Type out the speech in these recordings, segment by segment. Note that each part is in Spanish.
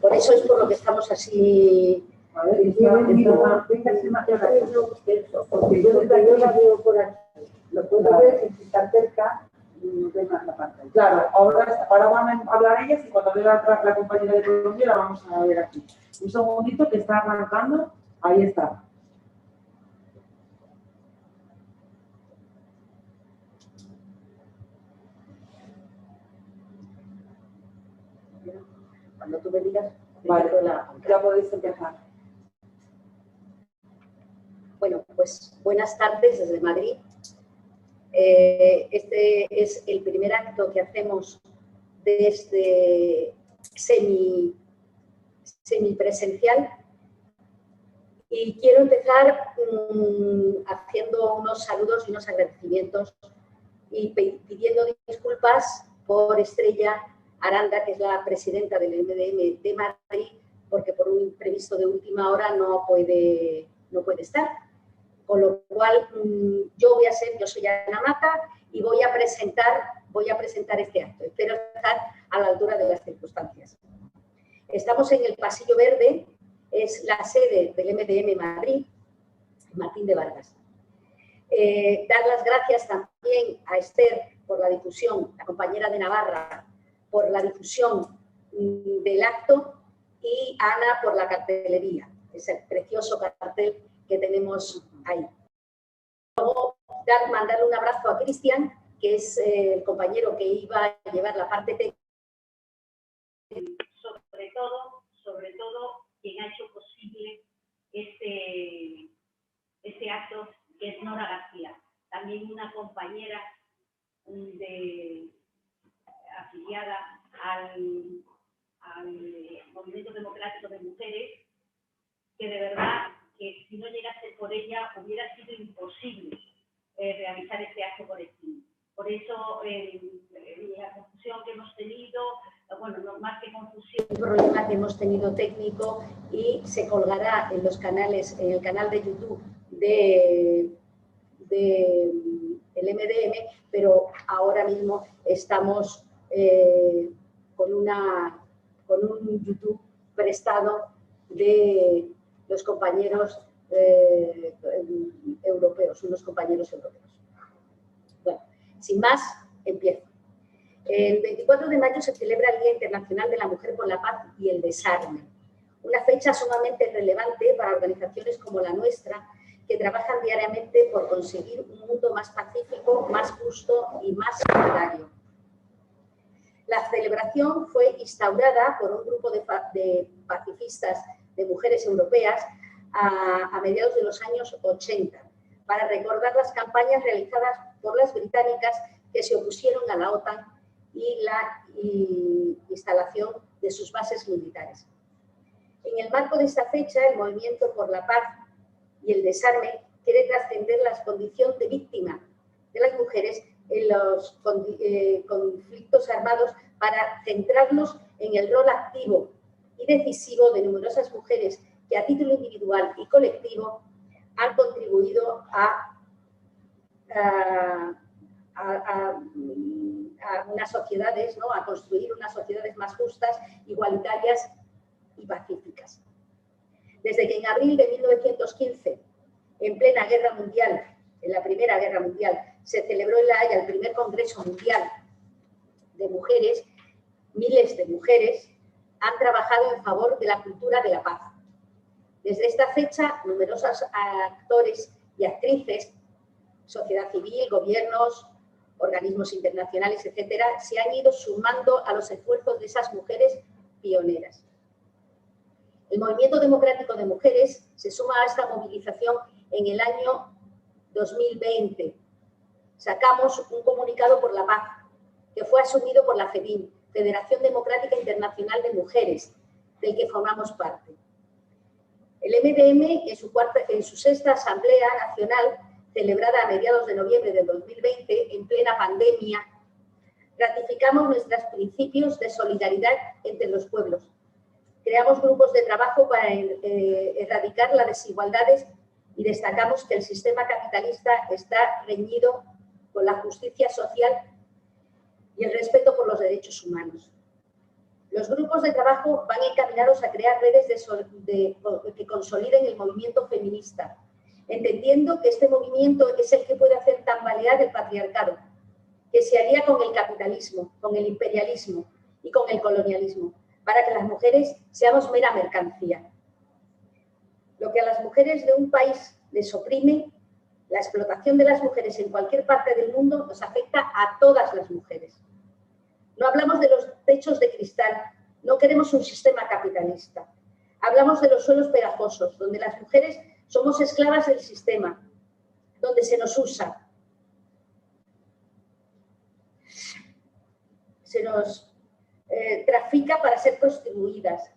Por eso es por lo que estamos así. A ver, porque yo desde aquí la veo por aquí. Lo puedo ver si está cerca y ve más la pantalla. Claro, ahora van a hablar ellas y cuando vea la compañera de Colombia la vamos a ver aquí. Un segundito que está arrancando. Ahí está. Cuando tú me digas, vale, ya podéis empezar. Bueno, pues buenas tardes desde Madrid. Este es el primer acto que hacemos desde semipresencial y quiero empezar haciendo unos saludos y unos agradecimientos y pidiendo disculpas por Estrella Aranda, que es la presidenta del MDM de Madrid, porque por un imprevisto de última hora no puede estar. Con lo cual, yo soy Ana Mata y voy a presentar este acto. Espero estar a la altura de las circunstancias. Estamos en el Pasillo Verde, es la sede del MDM Madrid, Martín de Vargas. Dar las gracias también a Esther por la difusión, la compañera de Navarra, por la difusión del acto y a Ana por la cartelería, ese precioso cartel que tenemos ahí. Luego, mandarle un abrazo a Cristian, que es el compañero que iba a llevar la parte técnica. Sobre todo, quien ha hecho posible este acto, que es Nora García, también una compañera afiliada al Movimiento Democrático de Mujeres, que de verdad que si no llegase por ella hubiera sido imposible realizar este acto colectivo. Por eso la confusión que hemos tenido, bueno, no más que confusión, el problema que hemos tenido técnico, y se colgará en los canales, en el canal de YouTube del MDM, pero ahora mismo estamos con un YouTube prestado de los compañeros europeos, unos compañeros europeos. Bueno, sin más, empiezo. El 24 de mayo se celebra el Día Internacional de la Mujer por la Paz y el Desarme, una fecha sumamente relevante para organizaciones como la nuestra, que trabajan diariamente por conseguir un mundo más pacífico, más justo y más solidario. La celebración fue instaurada por un grupo de pacifistas de mujeres europeas a mediados de los años 80, para recordar las campañas realizadas por las británicas que se opusieron a la OTAN y la instalación de sus bases militares. En el marco de esta fecha, el Movimiento por la Paz y el Desarme quiere trascender la condición de víctima de las mujeres en los conflictos armados para centrarnos en el rol activo y decisivo de numerosas mujeres que a título individual y colectivo han contribuido a unas sociedades, ¿no?, a construir unas sociedades más justas, igualitarias y pacíficas. Desde que en abril de 1915, en plena guerra mundial, en la Primera Guerra Mundial, se celebró en La Haya el primer Congreso Mundial de Mujeres, miles de mujeres han trabajado en favor de la cultura de la paz. Desde esta fecha, numerosos actores y actrices, sociedad civil, gobiernos, organismos internacionales, etcétera, se han ido sumando a los esfuerzos de esas mujeres pioneras. El Movimiento Democrático de Mujeres se suma a esta movilización en el año 2020. Sacamos un comunicado por la paz, que fue asumido por la FEDIM, Federación Democrática Internacional de Mujeres, del que formamos parte. El MDM, en su sexta Asamblea Nacional, celebrada a mediados de noviembre del 2020, en plena pandemia, ratificamos nuestros principios de solidaridad entre los pueblos. Creamos grupos de trabajo para erradicar las desigualdades y destacamos que el sistema capitalista está reñido con la justicia social y el respeto por los derechos humanos. Los grupos de trabajo van encaminados a crear redes que consoliden el movimiento feminista, entendiendo que este movimiento es el que puede hacer tambalear el patriarcado, que se alía con el capitalismo, con el imperialismo y con el colonialismo, para que las mujeres seamos mera mercancía. Lo que a las mujeres de un país les oprime, la explotación de las mujeres en cualquier parte del mundo nos afecta a todas las mujeres. No hablamos de los techos de cristal, no queremos un sistema capitalista. Hablamos de los suelos pegajosos, donde las mujeres somos esclavas del sistema, donde se nos usa, se nos trafica para ser prostituidas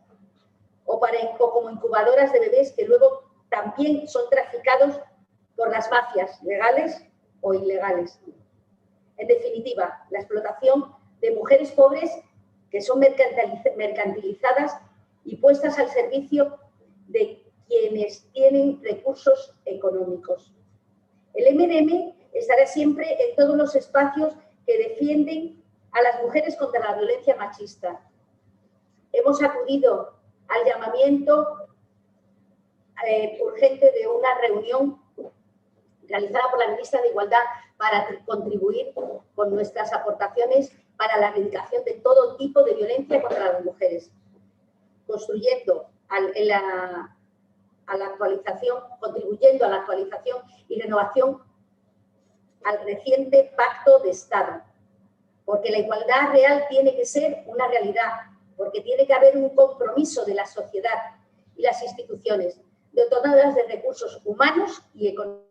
o como incubadoras de bebés que luego también son traficados por las mafias legales o ilegales. En definitiva, la explotación de mujeres pobres que son mercantilizadas y puestas al servicio de quienes tienen recursos económicos. El MDM estará siempre en todos los espacios que defienden a las mujeres contra la violencia machista. Hemos acudido al llamamiento urgente de una reunión realizada por la ministra de Igualdad para contribuir con nuestras aportaciones para la erradicación de todo tipo de violencia contra las mujeres, contribuyendo a la actualización y renovación al reciente Pacto de Estado, porque la igualdad real tiene que ser una realidad, porque tiene que haber un compromiso de la sociedad y las instituciones, dotadas de recursos humanos y económicos.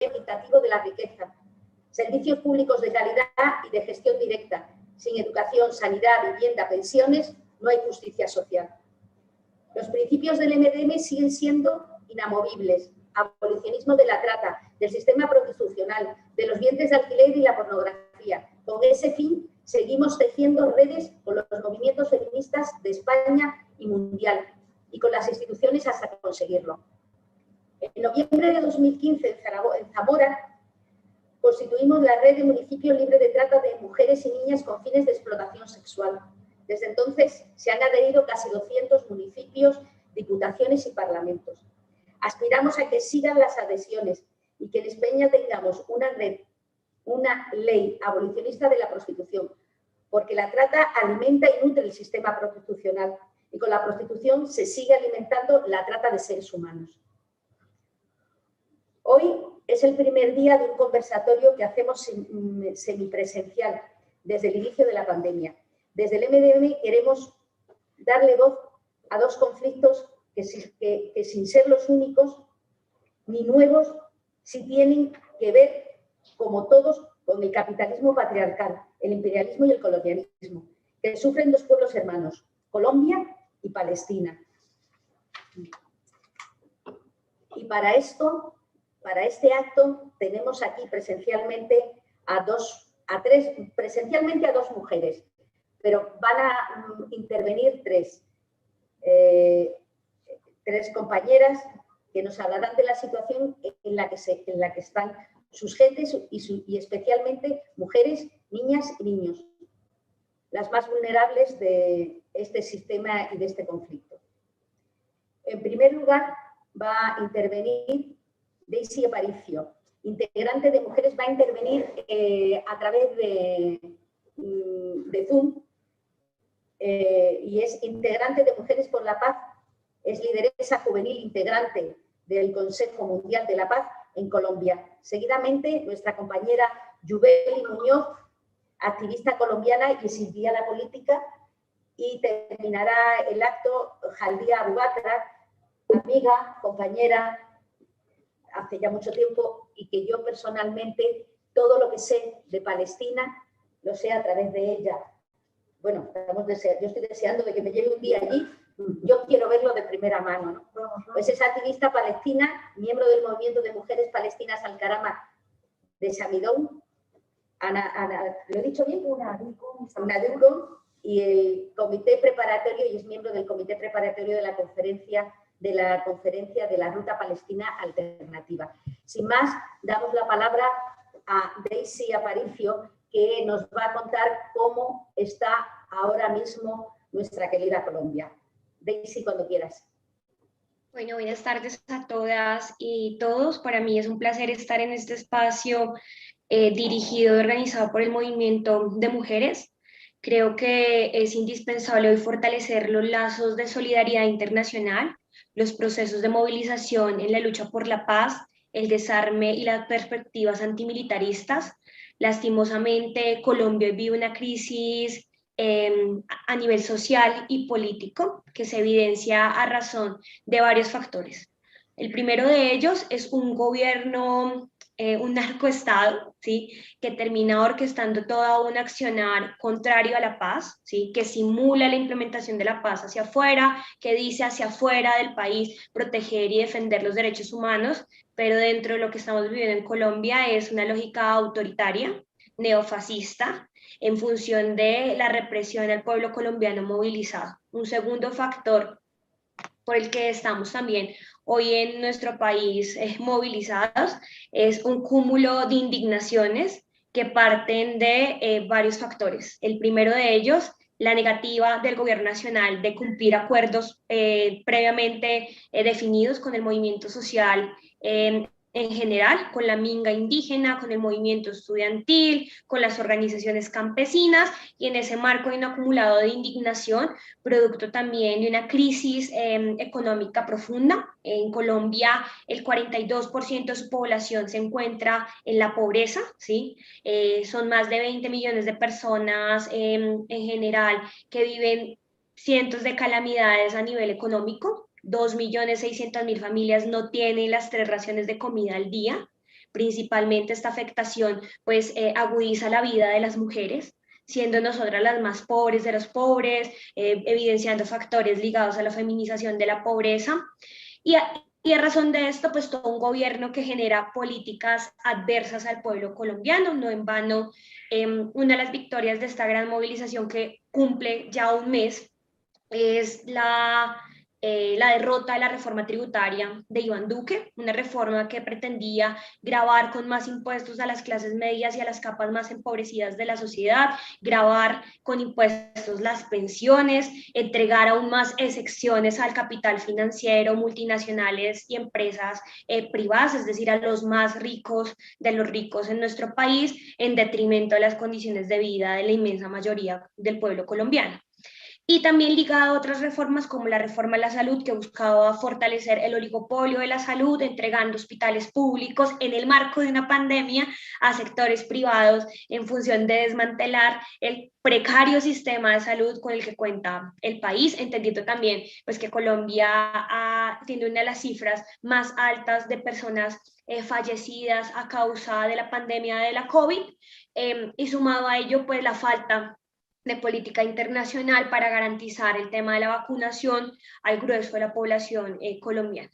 Equitativo de la riqueza, servicios públicos de calidad y de gestión directa. Sin educación, sanidad, vivienda, pensiones, no hay justicia social. Los principios del MDM siguen siendo inamovibles. Abolicionismo de la trata, del sistema prostitucional, de los vientres de alquiler y la pornografía. Con ese fin, seguimos tejiendo redes con los movimientos feministas de España y mundial y con las instituciones hasta conseguirlo. En noviembre de 2015, en Zamora, constituimos la red de municipios libre de trata de mujeres y niñas con fines de explotación sexual. Desde entonces se han adherido casi 200 municipios, diputaciones y parlamentos. Aspiramos a que sigan las adhesiones y que en España tengamos una ley abolicionista de la prostitución, porque la trata alimenta y nutre el sistema prostitucional y con la prostitución se sigue alimentando la trata de seres humanos. Hoy es el primer día de un conversatorio que hacemos semipresencial desde el inicio de la pandemia. Desde el MDM queremos darle voz a dos conflictos que sin ser los únicos ni nuevos, sí tienen que ver, como todos, con el capitalismo patriarcal, el imperialismo y el colonialismo, que sufren dos pueblos hermanos, Colombia y Palestina. Y para este acto tenemos aquí presencialmente a dos mujeres, pero van a intervenir tres compañeras que nos hablarán de la situación en la que están sus gentes y especialmente mujeres, niñas y niños, las más vulnerables de este sistema y de este conflicto. En primer lugar, va a intervenir Daisy Aparicio, integrante de Mujeres, va a intervenir a través de Zoom y es integrante de Mujeres por la Paz, es lideresa juvenil integrante del Consejo Mundial de la Paz en Colombia. Seguidamente, nuestra compañera Yubeli Muñoz, activista colombiana y exiliada a la política, y terminará el acto Jaldia Abubakra, amiga, compañera, hace ya mucho tiempo, y que yo personalmente, todo lo que sé de Palestina, lo sé a través de ella. Bueno, yo estoy deseando de que me lleve un día allí, yo quiero verlo de primera mano, ¿no? Pues es activista palestina, miembro del movimiento de mujeres palestinas Al-Karama de Samidón, ¿lo he dicho bien? Ana Duro, y el comité preparatorio, y es miembro del comité preparatorio de la conferencia de la Ruta Palestina Alternativa. Sin más, damos la palabra a Daisy Aparicio, que nos va a contar cómo está ahora mismo nuestra querida Colombia. Daisy, cuando quieras. Bueno, buenas tardes a todas y todos. Para mí es un placer estar en este espacio dirigido y organizado por el Movimiento de Mujeres. Creo que es indispensable hoy fortalecer los lazos de solidaridad internacional, los procesos de movilización en la lucha por la paz, el desarme y las perspectivas antimilitaristas. Lastimosamente, Colombia vive una crisis a nivel social y político que se evidencia a razón de varios factores. El primero de ellos es un gobierno, un narcoestado, ¿sí?, que termina orquestando todo un accionar contrario a la paz, ¿sí?, que simula la implementación de la paz hacia afuera, que dice hacia afuera del país proteger y defender los derechos humanos, pero dentro de lo que estamos viviendo en Colombia es una lógica autoritaria, neofascista, en función de la represión al pueblo colombiano movilizado. Un segundo factor por el que estamos también hoy en nuestro país movilizados es un cúmulo de indignaciones que parten de varios factores. El primero de ellos, la negativa del gobierno nacional de cumplir acuerdos previamente definidos con el movimiento social en general, con la minga indígena, con el movimiento estudiantil, con las organizaciones campesinas, y en ese marco hay un acumulado de indignación, producto también de una crisis económica profunda. En Colombia, el 42% de su población se encuentra en la pobreza, ¿sí? Son más de 20 millones de personas en general que viven cientos de calamidades a nivel económico. 2.600.000 familias no tienen las 3 raciones de comida al día. Principalmente esta afectación pues agudiza la vida de las mujeres, siendo nosotras las más pobres de los pobres, evidenciando factores ligados a la feminización de la pobreza. Y a razón de esto, pues todo un gobierno que genera políticas adversas al pueblo colombiano. No en vano, una de las victorias de esta gran movilización que cumple ya un mes es la derrota de la reforma tributaria de Iván Duque, una reforma que pretendía gravar con más impuestos a las clases medias y a las capas más empobrecidas de la sociedad, gravar con impuestos las pensiones, entregar aún más excepciones al capital financiero, multinacionales y empresas privadas, es decir, a los más ricos de los ricos en nuestro país, en detrimento de las condiciones de vida de la inmensa mayoría del pueblo colombiano. Y también ligado a otras reformas como la reforma a la salud, que buscaba fortalecer el oligopolio de la salud, entregando hospitales públicos en el marco de una pandemia a sectores privados en función de desmantelar el precario sistema de salud con el que cuenta el país, entendiendo también pues, que Colombia tiene una de las cifras más altas de personas fallecidas a causa de la pandemia de la COVID, y sumado a ello pues la falta de política internacional para garantizar el tema de la vacunación al grueso de la población colombiana.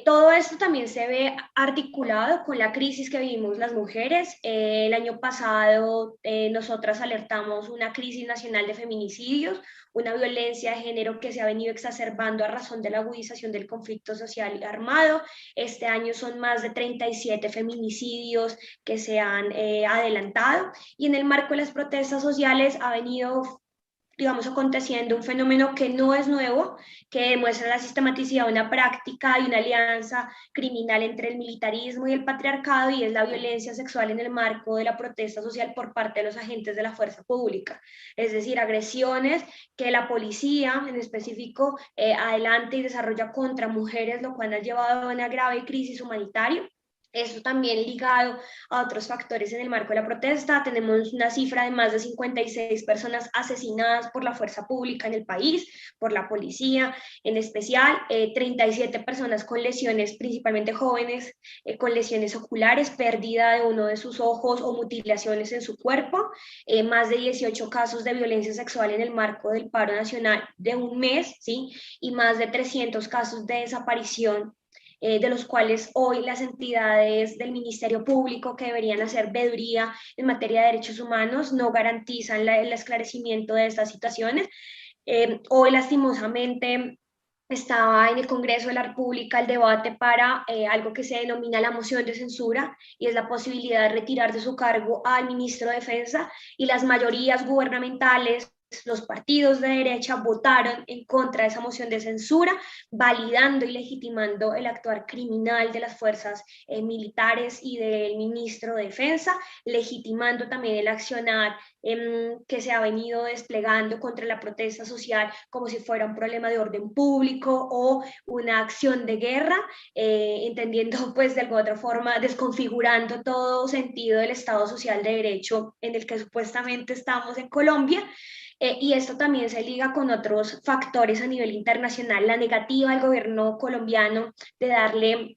Todo esto también se ve articulado con la crisis que vivimos las mujeres. El año pasado nosotras alertamos una crisis nacional de feminicidios, una violencia de género que se ha venido exacerbando a razón de la agudización del conflicto social y armado. Este año son más de 37 feminicidios que se han adelantado, y en el marco de las protestas sociales ha venido digamos, aconteciendo un fenómeno que no es nuevo, que demuestra la sistematicidad de una práctica y una alianza criminal entre el militarismo y el patriarcado, y es la violencia sexual en el marco de la protesta social por parte de los agentes de la fuerza pública, es decir, agresiones que la policía en específico adelanta y desarrolla contra mujeres, lo cual ha llevado a una grave crisis humanitaria. Eso también ligado a otros factores en el marco de la protesta. Tenemos una cifra de más de 56 personas asesinadas por la fuerza pública en el país, por la policía en especial, 37 personas con lesiones, principalmente jóvenes, con lesiones oculares, pérdida de uno de sus ojos o mutilaciones en su cuerpo, más de 18 casos de violencia sexual en el marco del paro nacional de un mes, ¿sí? Y más de 300 casos de desaparición de los cuales hoy las entidades del Ministerio Público que deberían hacer veeduría en materia de derechos humanos no garantizan el esclarecimiento de estas situaciones. Hoy lastimosamente estaba en el Congreso de la República el debate para algo que se denomina la moción de censura, y es la posibilidad de retirar de su cargo al ministro de Defensa, y las mayorías gubernamentales, los partidos de derecha, votaron en contra de esa moción de censura, validando y legitimando el actuar criminal de las fuerzas militares y del ministro de Defensa, legitimando también el accionar que se ha venido desplegando contra la protesta social como si fuera un problema de orden público o una acción de guerra, entendiendo pues de alguna otra forma, desconfigurando todo sentido del Estado Social de Derecho en el que supuestamente estamos en Colombia. Y esto también se liga con otros factores a nivel internacional, la negativa del gobierno colombiano de darle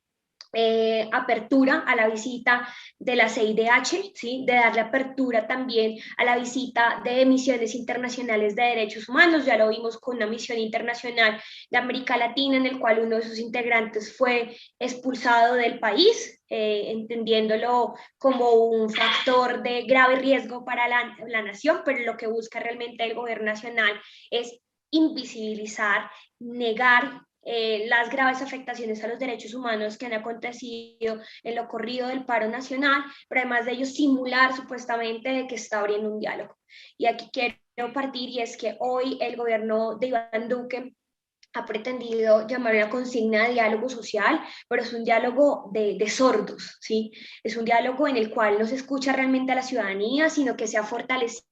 apertura a la visita de la CIDH, ¿sí? De darle apertura también a la visita de misiones internacionales de derechos humanos. Ya lo vimos con una misión internacional de América Latina en el cual uno de sus integrantes fue expulsado del país, entendiéndolo como un factor de grave riesgo para la nación, pero lo que busca realmente el gobierno nacional es invisibilizar, negar las graves afectaciones a los derechos humanos que han acontecido en lo corrido del paro nacional, pero además de ello simular supuestamente de que está abriendo un diálogo. Y aquí quiero partir, y es que hoy el gobierno de Iván Duque ha pretendido llamar una consigna de diálogo social, pero es un diálogo de sordos, ¿sí? Es un diálogo en el cual no se escucha realmente a la ciudadanía, sino que se ha fortalecido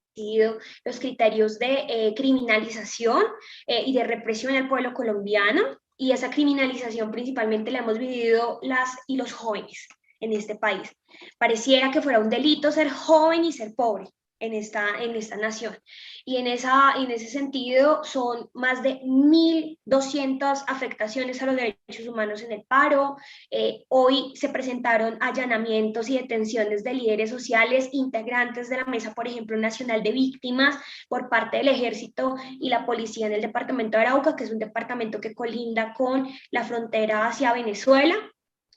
los criterios de criminalización y de represión al pueblo colombiano, y esa criminalización principalmente la hemos vivido las y los jóvenes en este país. Pareciera que fuera un delito ser joven y ser pobre en esta nación. Y en ese sentido son más de 1.200 afectaciones a los derechos humanos en el paro. Hoy se presentaron allanamientos y detenciones de líderes sociales integrantes de la Mesa, por ejemplo, Nacional de Víctimas, por parte del Ejército y la Policía en el departamento de Arauca, que es un departamento que colinda con la frontera hacia Venezuela.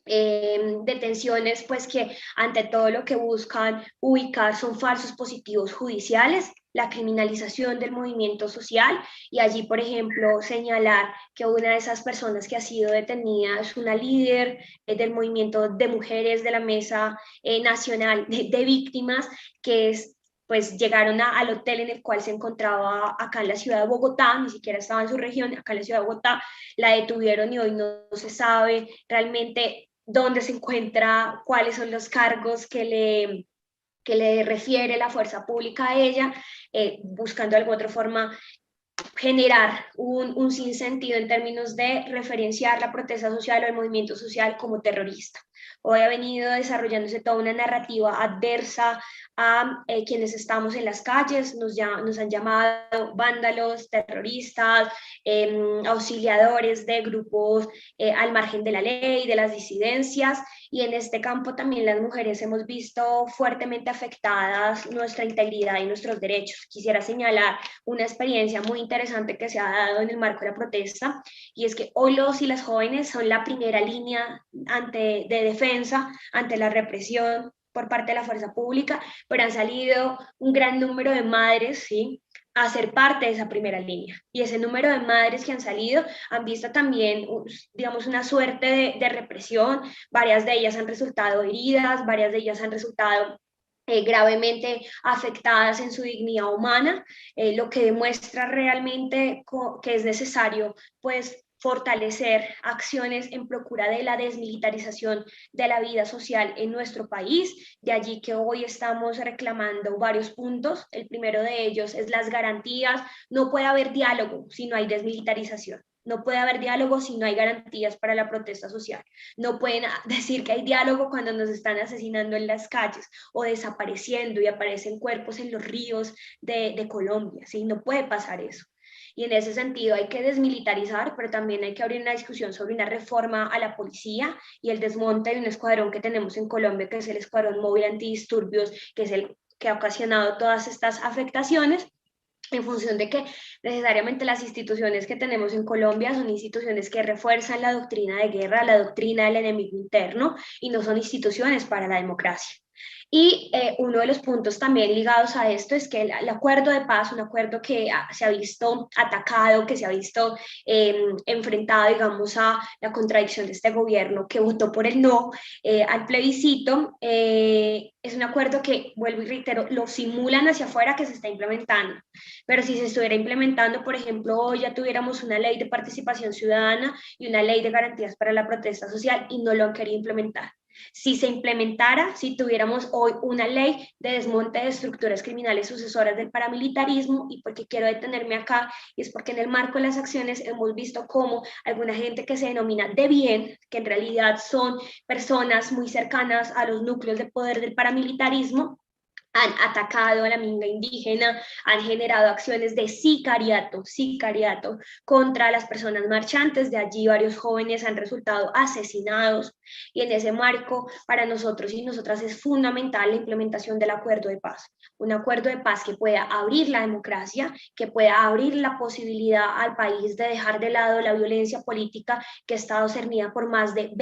Detenciones pues que ante todo lo que buscan ubicar son falsos positivos judiciales, la criminalización del movimiento social, y allí por ejemplo señalar que una de esas personas que ha sido detenida es una líder del movimiento de mujeres de la Mesa Nacional de Víctimas, que es pues llegaron al hotel en el cual se encontraba acá en la ciudad de Bogotá, ni siquiera estaba en su región, acá en la ciudad de Bogotá, la detuvieron y hoy no se sabe realmente dónde se encuentra, cuáles son los cargos que le refiere la fuerza pública a ella, buscando de alguna otra forma generar un sinsentido en términos de referenciar la protesta social o el movimiento social como terrorista. Hoy ha venido desarrollándose toda una narrativa adversa a quienes estamos en las calles, nos han llamado vándalos, terroristas, auxiliadores de grupos al margen de la ley, de las disidencias, y en este campo también las mujeres hemos visto fuertemente afectadas nuestra integridad y nuestros derechos. Quisiera señalar una experiencia muy interesante que se ha dado en el marco de la protesta, y es que hoy los y las jóvenes son la primera línea de defensa ante la represión por parte de la fuerza pública, pero han salido un gran número de madres, ¿sí?, a ser parte de esa primera línea. Y ese número de madres que han salido han visto también, digamos, una suerte de represión. Varias de ellas han resultado heridas, varias de ellas han resultado gravemente afectadas en su dignidad humana, lo que demuestra realmente que es necesario, pues, fortalecer acciones en procura de la desmilitarización de la vida social en nuestro país. De allí que hoy estamos reclamando varios puntos. El primero de ellos es las garantías. No puede haber diálogo si no hay desmilitarización. No puede haber diálogo si no hay garantías para la protesta social. No pueden decir que hay diálogo cuando nos están asesinando en las calles o desapareciendo y aparecen cuerpos en los ríos de Colombia, ¿sí? No puede pasar eso. Y en ese sentido hay que desmilitarizar, pero también hay que abrir una discusión sobre una reforma a la policía y el desmonte de un escuadrón que tenemos en Colombia, que es el Escuadrón Móvil Antidisturbios, que es el que ha ocasionado todas estas afectaciones. en función de que necesariamente las instituciones que tenemos en Colombia son instituciones que refuerzan la doctrina de guerra, la doctrina del enemigo interno, y no son instituciones para la democracia. Y uno de los puntos también ligados a esto es que el acuerdo de paz, un acuerdo que se ha visto atacado, que se ha visto enfrentado, digamos, a la contradicción de este gobierno que votó por el no al plebiscito, es un acuerdo que, vuelvo y reitero, lo simulan hacia afuera que se está implementando. Pero si se estuviera implementando, por ejemplo, hoy ya tuviéramos una ley de participación ciudadana y una ley de garantías para la protesta social y no lo han querido implementar. Si se implementara, si tuviéramos hoy una ley de desmonte de estructuras criminales sucesoras del paramilitarismo, y porque quiero detenerme acá, y es porque en el marco de las acciones hemos visto cómo alguna gente que se denomina de bien, que en realidad son personas muy cercanas a los núcleos de poder del paramilitarismo, han atacado a la minga indígena, han generado acciones de sicariato contra las personas marchantes. De allí varios jóvenes han resultado asesinados, y en ese marco para nosotros y nosotras es fundamental la implementación del acuerdo de paz. Un acuerdo de paz que pueda abrir la democracia, que pueda abrir la posibilidad al país de dejar de lado la violencia política que ha estado cernida por más de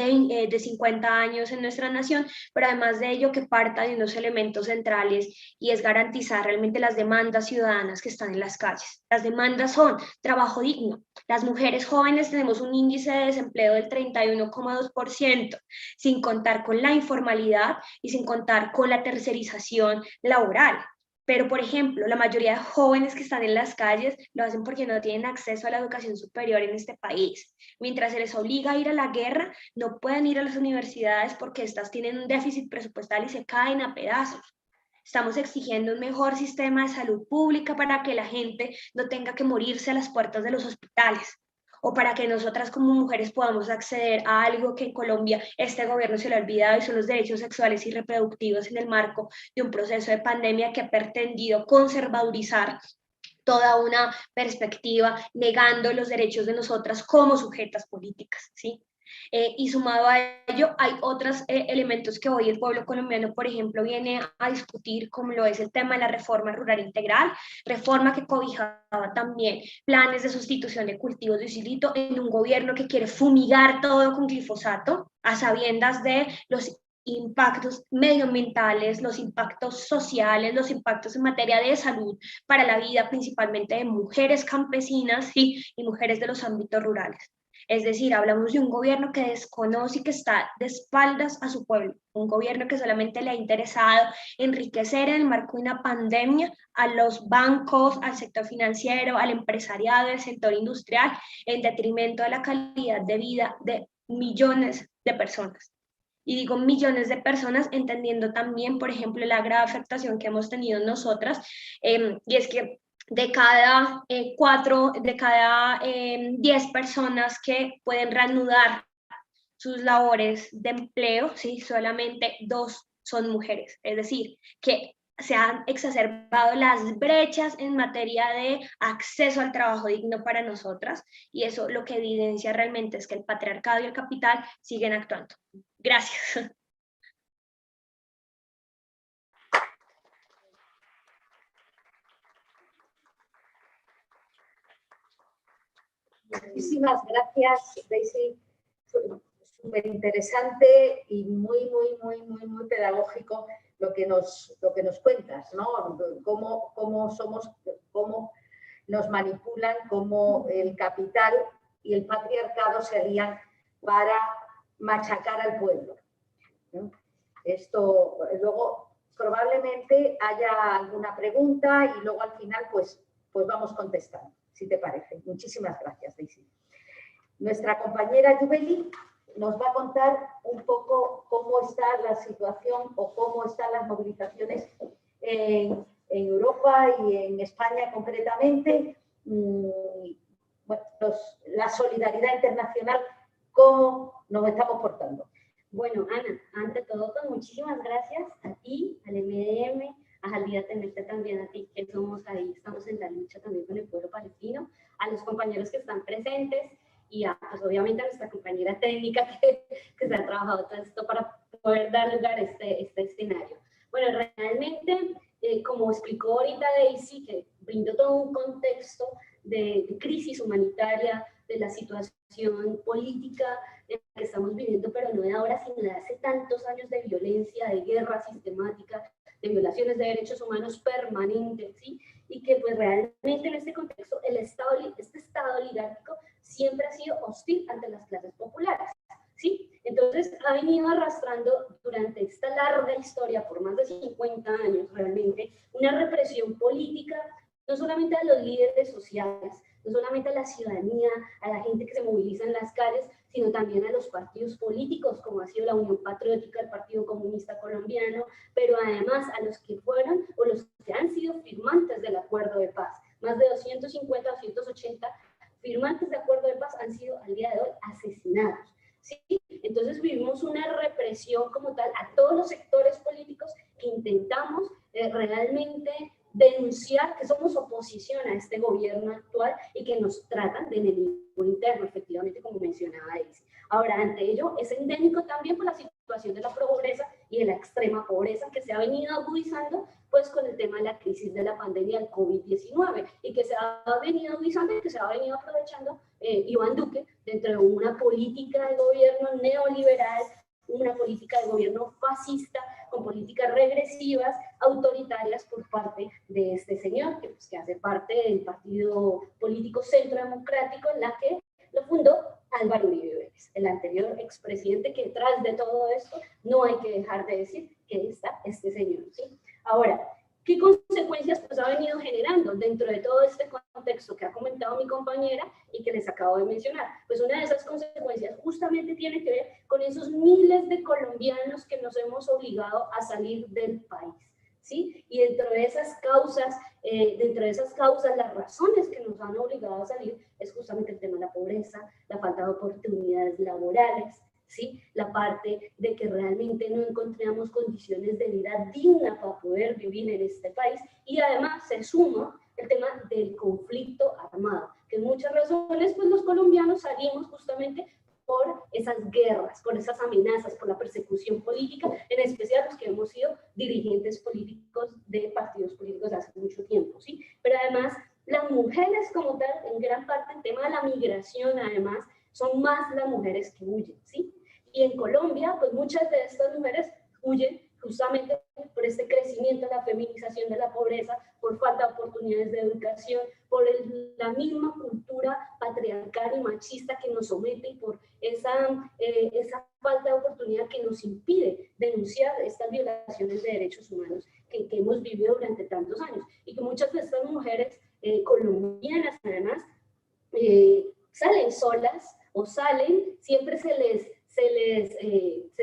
50 años en nuestra nación, pero además de ello que parta de unos elementos centrales, y es garantizar realmente las demandas ciudadanas que están en las calles. Las demandas son trabajo digno. Las mujeres jóvenes tenemos un índice de desempleo del 31,2%, sin contar con la informalidad y sin contar con la tercerización laboral. Pero, por ejemplo, la mayoría de jóvenes que están en las calles lo hacen porque no tienen acceso a la educación superior en este país. Mientras se les obliga a ir a la guerra, no pueden ir a las universidades porque estas tienen un déficit presupuestal y se caen a pedazos. Estamos exigiendo un mejor sistema de salud pública para que la gente no tenga que morirse a las puertas de los hospitales, o para que nosotras como mujeres podamos acceder a algo que en Colombia este gobierno se le ha olvidado, y son los derechos sexuales y reproductivos en el marco de un proceso de pandemia que ha pretendido conservadurizar toda una perspectiva, negando los derechos de nosotras como sujetas políticas, ¿sí? Y sumado a ello, hay otros elementos que hoy el pueblo colombiano, por ejemplo, viene a discutir, como lo es el tema de la reforma rural integral, reforma que cobijaba también planes de sustitución de cultivos de isilito en un gobierno que quiere fumigar todo con glifosato, a sabiendas de los impactos medioambientales, los impactos sociales, los impactos en materia de salud para la vida principalmente de mujeres campesinas y mujeres de los ámbitos rurales. Es decir, hablamos de un gobierno que desconoce y que está de espaldas a su pueblo, un gobierno que solamente le ha interesado enriquecer en el marco de una pandemia a los bancos, al sector financiero, al empresariado, al sector industrial, en detrimento de la calidad de vida de millones de personas. Y digo millones de personas, entendiendo también, por ejemplo, la grave afectación que hemos tenido nosotras, y es que de cada 10 personas que pueden reanudar sus labores de empleo, ¿sí? Solamente 2 son mujeres. Es decir, que se han exacerbado las brechas en materia de acceso al trabajo digno para nosotras, y eso lo que evidencia realmente es que el patriarcado y el capital siguen actuando. Gracias. Muchísimas gracias, Daisy. Súper interesante y muy pedagógico lo que nos cuentas, ¿no? Cómo somos, cómo nos manipulan, cómo el capital y el patriarcado se alían para machacar al pueblo, ¿no? Esto, luego probablemente haya alguna pregunta y luego al final pues vamos contestando, si te parece. Muchísimas gracias, Daisy. Nuestra compañera Yubeli nos va a contar un poco cómo está la situación o cómo están las movilizaciones en Europa y en España concretamente. Bueno, la solidaridad internacional, cómo nos estamos portando. Bueno, Ana, ante todo, pues muchísimas gracias a ti, al MDM, a Jalida tenerte también a ti, que somos ahí, estamos en la lucha también con el pueblo palestino, a los compañeros que están presentes y a, pues obviamente a nuestra compañera técnica que se ha trabajado todo esto para poder dar lugar a este escenario. Bueno, realmente, como explicó ahorita Daisy, que brindó todo un contexto de crisis humanitaria, de la situación política en la que estamos viviendo, pero no de ahora, sino de hace tantos años de violencia, de guerra sistemática, de violaciones de derechos humanos permanentes, ¿sí? Y que pues realmente en este contexto este Estado oligárquico siempre ha sido hostil ante las clases populares, ¿sí? Entonces ha venido arrastrando durante esta larga historia, por más de 50 años realmente, una represión política, no solamente a los líderes sociales, no solamente a la ciudadanía, a la gente que se moviliza en las calles, sino también a los partidos políticos, como ha sido la Unión Patriótica, el Partido Comunista Colombiano, pero además a los que fueron o los que han sido firmantes del Acuerdo de Paz. Más de 250 o 280 firmantes de Acuerdo de Paz han sido al día de hoy asesinados, ¿sí? Entonces vivimos una represión como tal a todos los sectores políticos que intentamos realmente denunciar que somos oposición a este gobierno actual y que nos tratan de enemigo interno, efectivamente, como mencionaba Daisy. Ahora, ante ello, es endémico también por la situación de la pobreza y de la extrema pobreza que se ha venido agudizando pues con el tema de la crisis de la pandemia del COVID-19 y que se ha venido agudizando y que se ha venido aprovechando Iván Duque dentro de una política de gobierno neoliberal, una política de gobierno fascista, con políticas regresivas, autoritarias por parte de este señor, que, pues, que hace parte del partido político Centro Democrático, en la que lo fundó Álvaro Uribe Vélez, el anterior expresidente, que detrás de todo esto no hay que dejar de decir que está este señor, ¿sí? Ahora, ¿qué consecuencias pues, ha venido generando dentro de todo este contexto que ha comentado mi compañera y que les acabo de mencionar? Pues una de esas consecuencias justamente tiene que ver con esos miles de colombianos que nos hemos obligado a salir del país, ¿sí? Y dentro de esas causas, las razones que nos han obligado a salir es justamente el tema de la pobreza, la falta de oportunidades laborales, ¿sí? La parte de que realmente no encontramos condiciones de vida digna para poder vivir en este país, y además se suma el tema del conflicto armado, que en muchas razones pues los colombianos salimos justamente por esas guerras, por esas amenazas, por la persecución política, en especial los que hemos sido dirigentes políticos de partidos políticos hace mucho tiempo, ¿sí? Pero además las mujeres como tal, en gran parte el tema de la migración además, son más las mujeres que huyen, ¿sí? Y en Colombia, pues muchas de estas mujeres huyen justamente por este crecimiento, la feminización de la pobreza, por falta de oportunidades de educación, por la misma cultura patriarcal y machista que nos somete y por esa falta de oportunidad que nos impide denunciar estas violaciones de derechos humanos que hemos vivido durante tantos años. Y que muchas de estas mujeres colombianas, además, salen solas o siempre se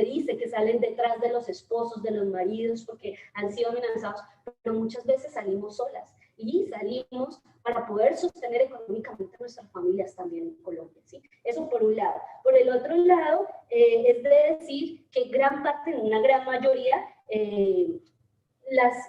dice que salen detrás de los esposos, de los maridos, porque han sido amenazados, pero muchas veces salimos solas y salimos para poder sostener económicamente a nuestras familias también en Colombia, ¿sí? Eso por un lado. Por el otro lado, es de decir que gran parte, una gran mayoría,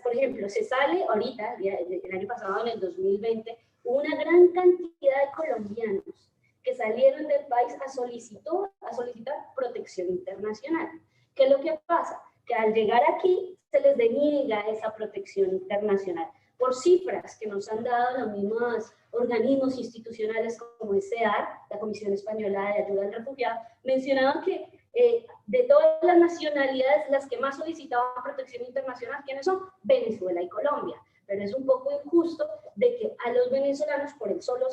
por ejemplo, se sale ahorita, el año pasado, en el 2020, una gran cantidad de colombianos que salieron del país a solicitar protección internacional. ¿Qué es lo que pasa? Que al llegar aquí se les deniega esa protección internacional. Por cifras que nos han dado los mismos organismos institucionales como el CEAR, la Comisión Española de Ayuda al Refugiado, mencionaban que de todas las nacionalidades, las que más solicitaban protección internacional, ¿quiénes son? Venezuela y Colombia. Pero es un poco injusto de que a los venezolanos, por el solo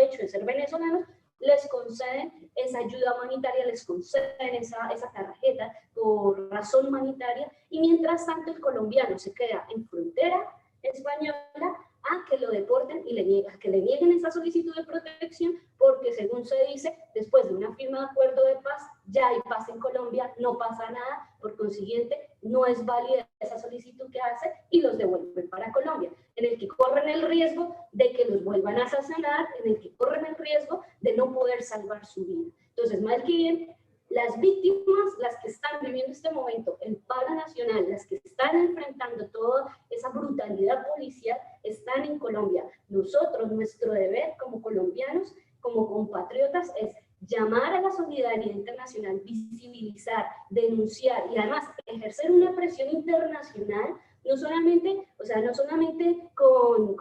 hecho de ser venezolanos, les conceden esa ayuda humanitaria, les conceden esa tarjeta por razón humanitaria, y mientras tanto el colombiano se queda en frontera española a que lo deporten y que le nieguen esa solicitud de protección, porque según se dice, después de una firma de acuerdo de paz, ya hay paz en Colombia, no pasa nada, por consiguiente, no es válida esa solicitud que hace y los devuelven para Colombia, en el que corren el riesgo de que los vuelvan a asesinar, en el que corren el riesgo de no poder salvar su vida. Entonces, mal que bien, las víctimas, las que están viviendo este momento, el paro nacional, las que están enfrentando toda esa brutalidad policial, están en Colombia. Nosotros, nuestro deber como colombianos, como compatriotas, es llamar a la solidaridad internacional, visibilizar, denunciar y además ejercer una presión internacional no solamente, o sea, no solamente con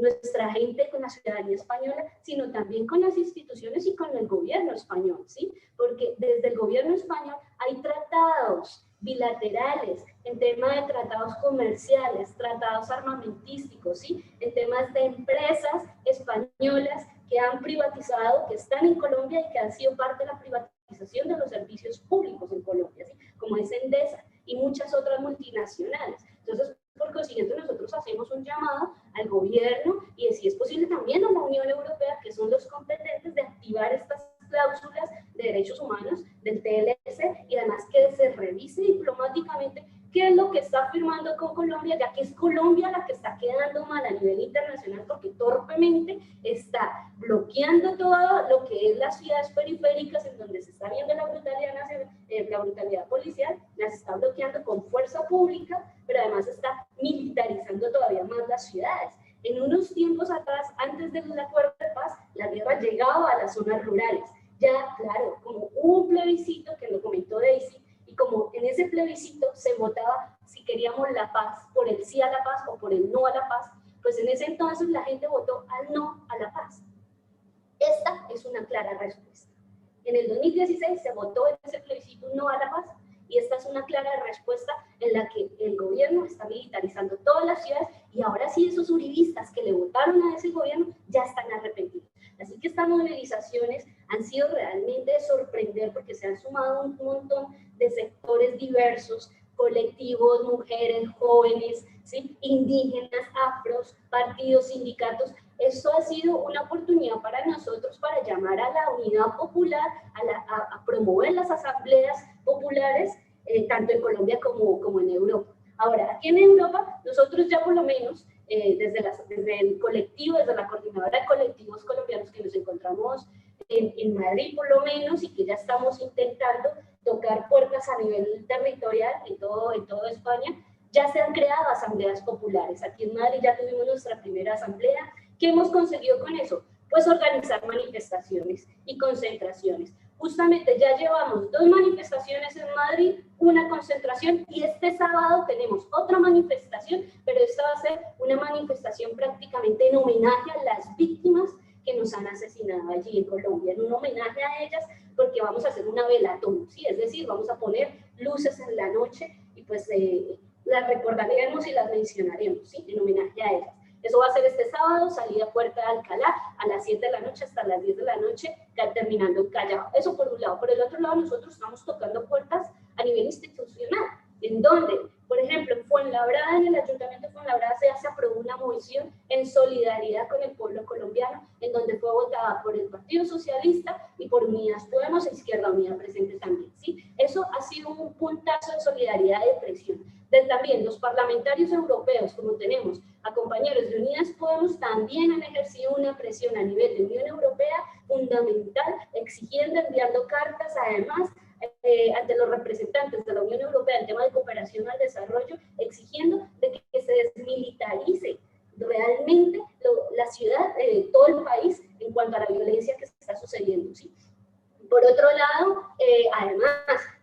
nuestra gente, con la ciudadanía española, sino también con las instituciones y con el gobierno español, ¿sí? Porque desde el gobierno español hay tratados bilaterales, en temas de tratados comerciales, tratados armamentísticos, ¿sí? En temas de empresas españolas que han privatizado, que están en Colombia y que han sido parte de la privatización de los servicios públicos en Colombia, ¿sí? Como es Endesa y muchas otras multinacionales. Entonces, por consiguiente, nosotros hacemos un llamado al gobierno y si es posible también a la Unión Europea, que son los competentes de activar estas cláusulas de derechos humanos del TLC y además que se revise diplomáticamente qué es lo que está firmando con Colombia, ya que es Colombia la que está quedando mal a nivel internacional porque torpemente está bloqueando todo lo que es las ciudades periféricas en donde se está viendo la brutalidad policial, las está bloqueando con fuerza pública, pero además está militarizando todavía más las ciudades. En unos tiempos atrás, antes del acuerdo de paz, la guerra llegaba a las zonas rurales. Ya, claro, como hubo un plebiscito, que lo comentó Daisy, y como en ese plebiscito se votaba si queríamos la paz, por el sí a la paz o por el no a la paz, pues en ese entonces la gente votó al no a la paz. Esta es una clara respuesta. En el 2016 se votó en ese plebiscito no a la paz, y esta es una clara respuesta en la que el gobierno está militarizando todas las ciudades y ahora sí esos uribistas que le votaron a ese gobierno ya están arrepentidos. Así que estas movilizaciones han sido realmente de sorprender porque se han sumado un montón de sectores diversos, colectivos, mujeres, jóvenes, ¿sí? Indígenas, afros, partidos, sindicatos. Esto ha sido una oportunidad para nosotros para llamar a la unidad popular, a promover las asambleas populares, tanto en Colombia como en Europa. Ahora, aquí en Europa, nosotros ya por lo menos, desde el colectivo, desde la coordinadora de colectivos colombianos que nos encontramos en Madrid por lo menos y que ya estamos intentando tocar puertas a nivel territorial en todo España, ya se han creado asambleas populares. Aquí en Madrid ya tuvimos nuestra primera asamblea. ¿Qué hemos conseguido con eso? Pues organizar manifestaciones y concentraciones. Justamente ya llevamos 2 manifestaciones en Madrid, una concentración y este sábado tenemos otra manifestación, pero esta va a ser una manifestación prácticamente en homenaje a las víctimas que nos han asesinado allí en Colombia, en un homenaje a ellas porque vamos a hacer una velatón, ¿sí? Es decir, vamos a poner luces en la noche y pues las recordaremos y las mencionaremos, ¿sí? En homenaje a ellas. Eso va a ser este sábado, salida Puerta de Alcalá, a las 7 de la noche hasta las 10 de la noche, terminando en Callao. Eso por un lado. Por el otro lado, nosotros estamos tocando puertas a nivel institucional, en donde, por ejemplo, en Fuenlabrada, en el Ayuntamiento de Fuenlabrada, se aprobó una moción en solidaridad con el pueblo colombiano, en donde fue votada por el Partido Socialista y por Unidas Podemos e Izquierda Unida presente también, ¿sí? Eso ha sido un puntazo de solidaridad y de presión. También los parlamentarios europeos, como tenemos a compañeros de Unidas Podemos, también han ejercido una presión a nivel de Unión Europea fundamental, exigiendo, enviando cartas, además, ante los representantes de la Unión Europea en tema de cooperación al desarrollo, exigiendo de que se desmilitarice realmente la ciudad, todo el país, en cuanto a la violencia que se está sucediendo, ¿sí? Por otro lado, además,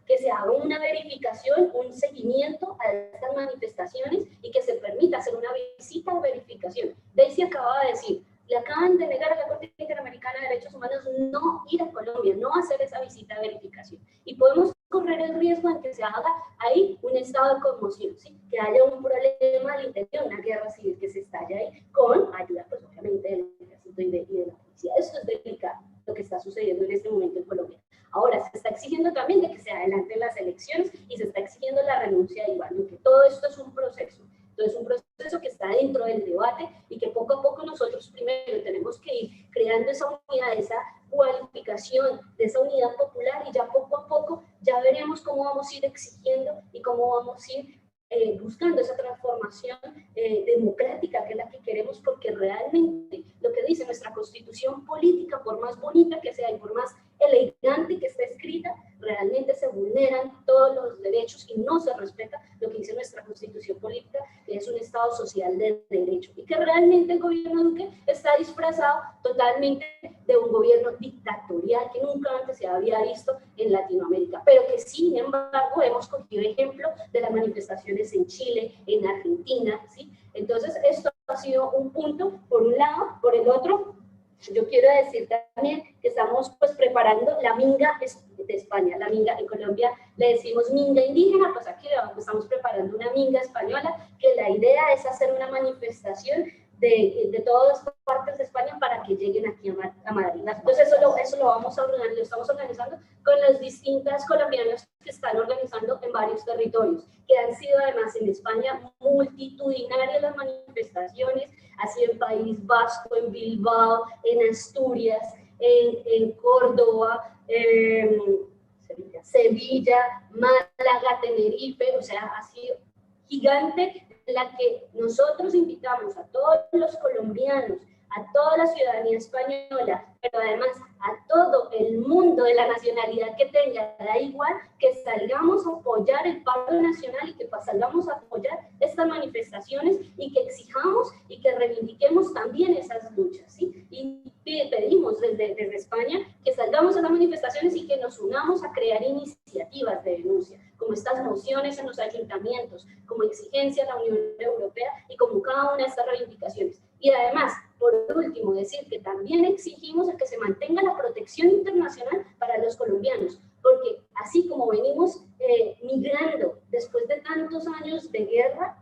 que se haga una verificación, un seguimiento a estas manifestaciones y que se permita hacer una visita de verificación. Daisy acaba de decir, le acaban de negar a la Corte Interamericana de Derechos Humanos no ir a Colombia, no hacer esa visita de verificación. Y podemos correr el riesgo de que se haga ahí un estado de conmoción, ¿sí? Que haya un problema al interior, una guerra civil que se estalle ahí, con ayuda, pues obviamente, del ejército y de la policía. Esto es delicado, lo que está sucediendo en este momento en Colombia. Ahora, se está exigiendo también de que se adelanten las elecciones y se está exigiendo la renuncia de Iván Duque. Todo esto es un proceso. Entonces, un proceso que está dentro del debate y que poco a poco nosotros primero tenemos que ir creando esa unidad, esa cualificación de esa unidad popular y ya poco a poco ya veremos cómo vamos a ir exigiendo y cómo vamos a ir buscando esa transformación democrática que es la que queremos, porque realmente lo que dice nuestra constitución política, por más bonita que sea y por más elegante que está escrita, realmente se vulneran todos los derechos y no se respeta lo que dice nuestra Constitución política, que es un Estado social de derecho, y que realmente el gobierno Duque está disfrazado totalmente de un gobierno dictatorial que nunca antes se había visto en Latinoamérica, pero que sin embargo hemos cogido ejemplo de las manifestaciones en Chile, en Argentina, ¿sí? Entonces esto ha sido un punto por un lado. Por el otro, yo quiero decir también que estamos pues preparando la minga de España. La minga en Colombia le decimos minga indígena, pues aquí estamos preparando una minga española, que la idea es hacer una manifestación de todas partes de España para que lleguen aquí a Madrid. Entonces eso lo vamos a organizar, lo estamos organizando con las distintas colombianas que están organizando en varios territorios, que han sido además en España multitudinarias las manifestaciones, así en País Vasco, en Bilbao, en Asturias, en Córdoba, Sevilla, Málaga, Tenerife, o sea, ha sido gigante, en la que nosotros invitamos a todos los colombianos, a toda la ciudadanía española, pero además a todo el mundo de la nacionalidad que tenga, da igual, que salgamos a apoyar el paro nacional y que salgamos a apoyar estas manifestaciones y que exijamos y que reivindiquemos también esas luchas, ¿sí? Y pedimos desde España que salgamos a las manifestaciones y que nos unamos a crear iniciativas de denuncia, como estas mociones en los ayuntamientos, como exigencia a la Unión Europea y como cada una de estas reivindicaciones. Y además, por último, decir que también exigimos a que se mantenga la protección internacional para los colombianos, porque así como venimos migrando después de tantos años de guerra,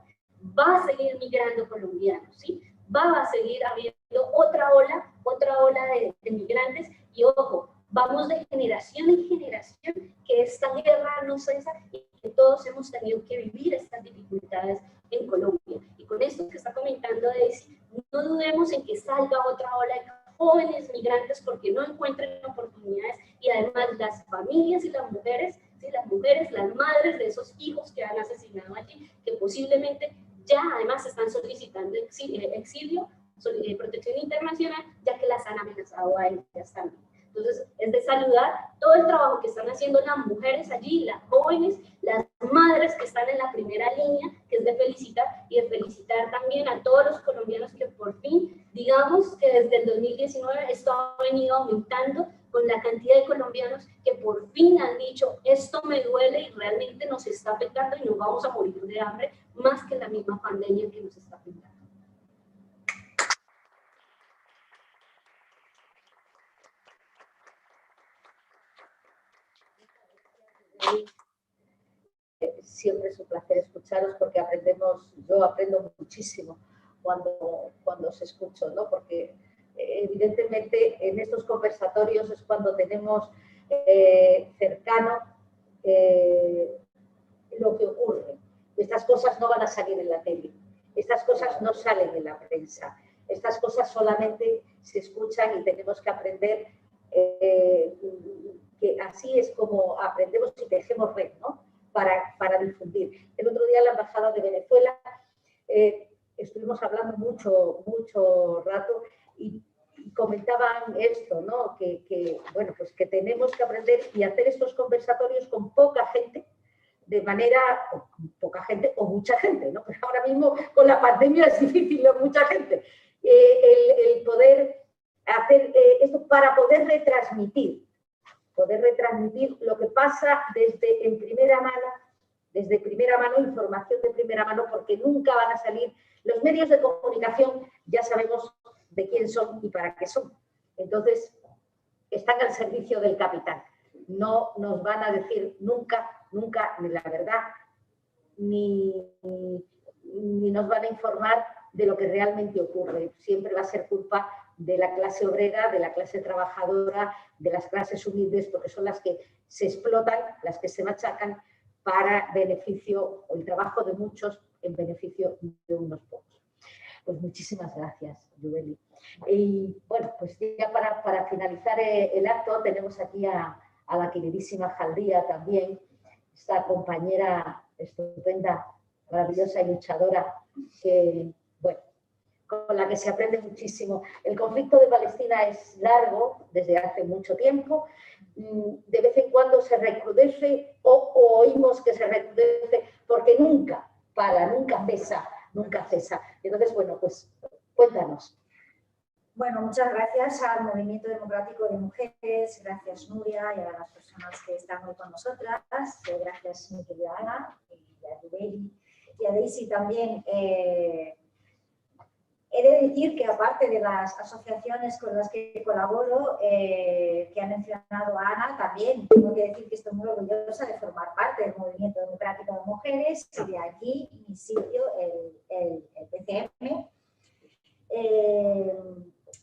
va a seguir migrando colombianos, ¿sí? Va a seguir habiendo otra ola de migrantes, y ojo, vamos de generación en generación, que esta guerra no cesa y que todos hemos tenido que vivir estas dificultades en Colombia. Y con esto que está comentando Daisy, no dudemos en que salga otra ola de jóvenes migrantes porque no encuentren oportunidades, y además las familias y las mujeres, ¿sí? Las madres de esos hijos que han asesinado allí, que posiblemente ya además están solicitando exilio, protección internacional, ya que las han amenazado a ellas también. Entonces, es de saludar todo el trabajo que están haciendo las mujeres allí, las jóvenes, las madres que están en la primera línea, que es de felicitar, y de felicitar también a todos los colombianos que por fin, digamos que desde el 2019 esto ha venido aumentando con la cantidad de colombianos que por fin han dicho, esto me duele y realmente nos está afectando y nos vamos a morir de hambre, más que la misma pandemia que nos está afectando. Siempre es un placer escucharos porque yo aprendo muchísimo cuando os escucho, ¿no? Porque evidentemente en estos conversatorios es cuando tenemos cercano lo que ocurre. Estas cosas no van a salir en la tele, estas cosas no salen en la prensa, estas cosas solamente se escuchan y tenemos que aprender que así es como aprendemos y tejemos red, ¿no? Para difundir. El otro día en la Embajada de Venezuela estuvimos hablando mucho rato y comentaban esto, ¿no? Bueno, pues que tenemos que aprender y hacer estos conversatorios con poca gente, de manera, poca gente o mucha gente, ¿no? Pues ahora mismo con la pandemia es difícil, ¿no? Mucha gente. El poder hacer esto para poder retransmitir lo que pasa desde primera mano, información de primera mano, porque nunca van a salir. Los medios de comunicación ya sabemos de quién son y para qué son. Entonces, están al servicio del capital. No nos van a decir nunca ni la verdad, ni nos van a informar de lo que realmente ocurre. Siempre va a ser culpa de la clase obrera, de la clase trabajadora, de las clases humildes, porque son las que se explotan, las que se machacan para beneficio, o el trabajo de muchos en beneficio de unos pocos. Pues muchísimas gracias, Yubeli. Y bueno, pues ya para finalizar el acto tenemos aquí a la queridísima Jaldía también, esta compañera estupenda, maravillosa y luchadora que, bueno, con la que se aprende muchísimo. El conflicto de Palestina es largo, desde hace mucho tiempo. De vez en cuando se recrudece o oímos que se recrudece, porque nunca para, nunca cesa, nunca cesa. Entonces, bueno, pues cuéntanos. Bueno, muchas gracias al Movimiento Democrático de Mujeres, gracias Nuria y a las personas que están hoy con nosotras, gracias mi querida Ana y a Yubeli y a Daisy también. He de decir que aparte de las asociaciones con las que colaboro, que ha mencionado Ana, también tengo que decir que estoy muy orgullosa de formar parte del Movimiento Democrático de Mujeres y de aquí mi sitio, el PCM.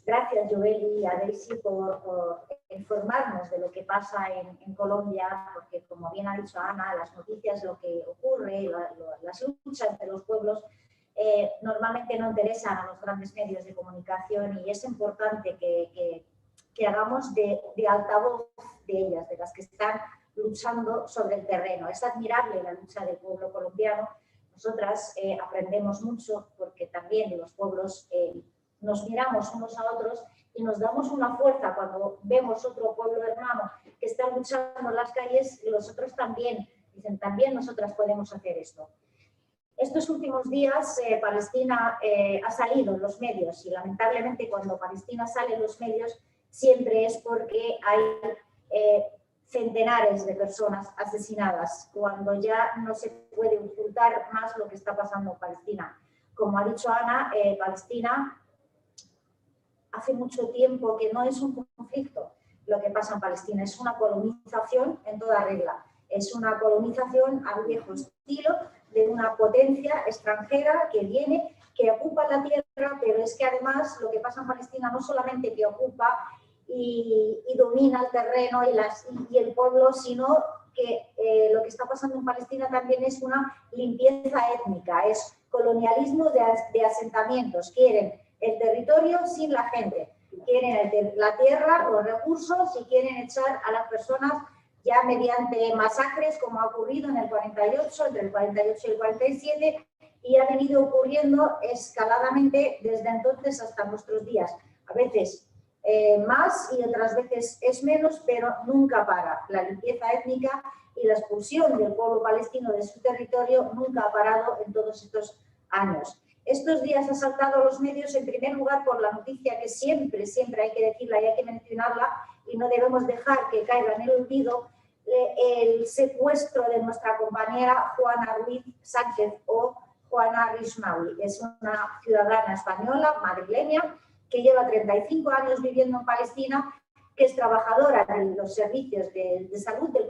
Gracias, Joeli y a Daisy por informarnos de lo que pasa en Colombia, porque como bien ha dicho Ana, las noticias, lo que ocurre, las luchas entre los pueblos, normalmente no interesan a los grandes medios de comunicación y es importante que hagamos de altavoz de ellas, de las que están luchando sobre el terreno. Es admirable la lucha del pueblo colombiano. Nosotras aprendemos mucho porque también los pueblos nos miramos unos a otros y nos damos una fuerza cuando vemos otro pueblo hermano que está luchando en las calles y los otros también dicen, también nosotras podemos hacer esto. Estos últimos días Palestina ha salido en los medios y lamentablemente cuando Palestina sale en los medios siempre es porque hay centenares de personas asesinadas, cuando ya no se puede ocultar más lo que está pasando en Palestina. Como ha dicho Ana, Palestina hace mucho tiempo que no es un conflicto lo que pasa en Palestina, es una colonización en toda regla, es una colonización al viejo estilo de una potencia extranjera que viene, que ocupa la tierra, pero es que además lo que pasa en Palestina no solamente que ocupa y domina el terreno y el pueblo, sino que lo que está pasando en Palestina también es una limpieza étnica, es colonialismo de asentamientos, quieren el territorio sin la gente, quieren la tierra, los recursos y quieren echar a las personas ya mediante masacres como ha ocurrido en el 48, entre el 48 y el 47 y ha venido ocurriendo escaladamente desde entonces hasta nuestros días. A veces más y otras veces es menos, pero nunca para. La limpieza étnica y la expulsión del pueblo palestino de su territorio nunca ha parado en todos estos años. Estos días ha saltado a los medios en primer lugar por la noticia que siempre hay que decirla y hay que mencionarla y no debemos dejar que caiga en el olvido, el secuestro de nuestra compañera Juana Ruiz Sánchez o Juana Rismaui. Es una ciudadana española, madrileña, que lleva 35 años viviendo en Palestina, que es trabajadora de los servicios de salud de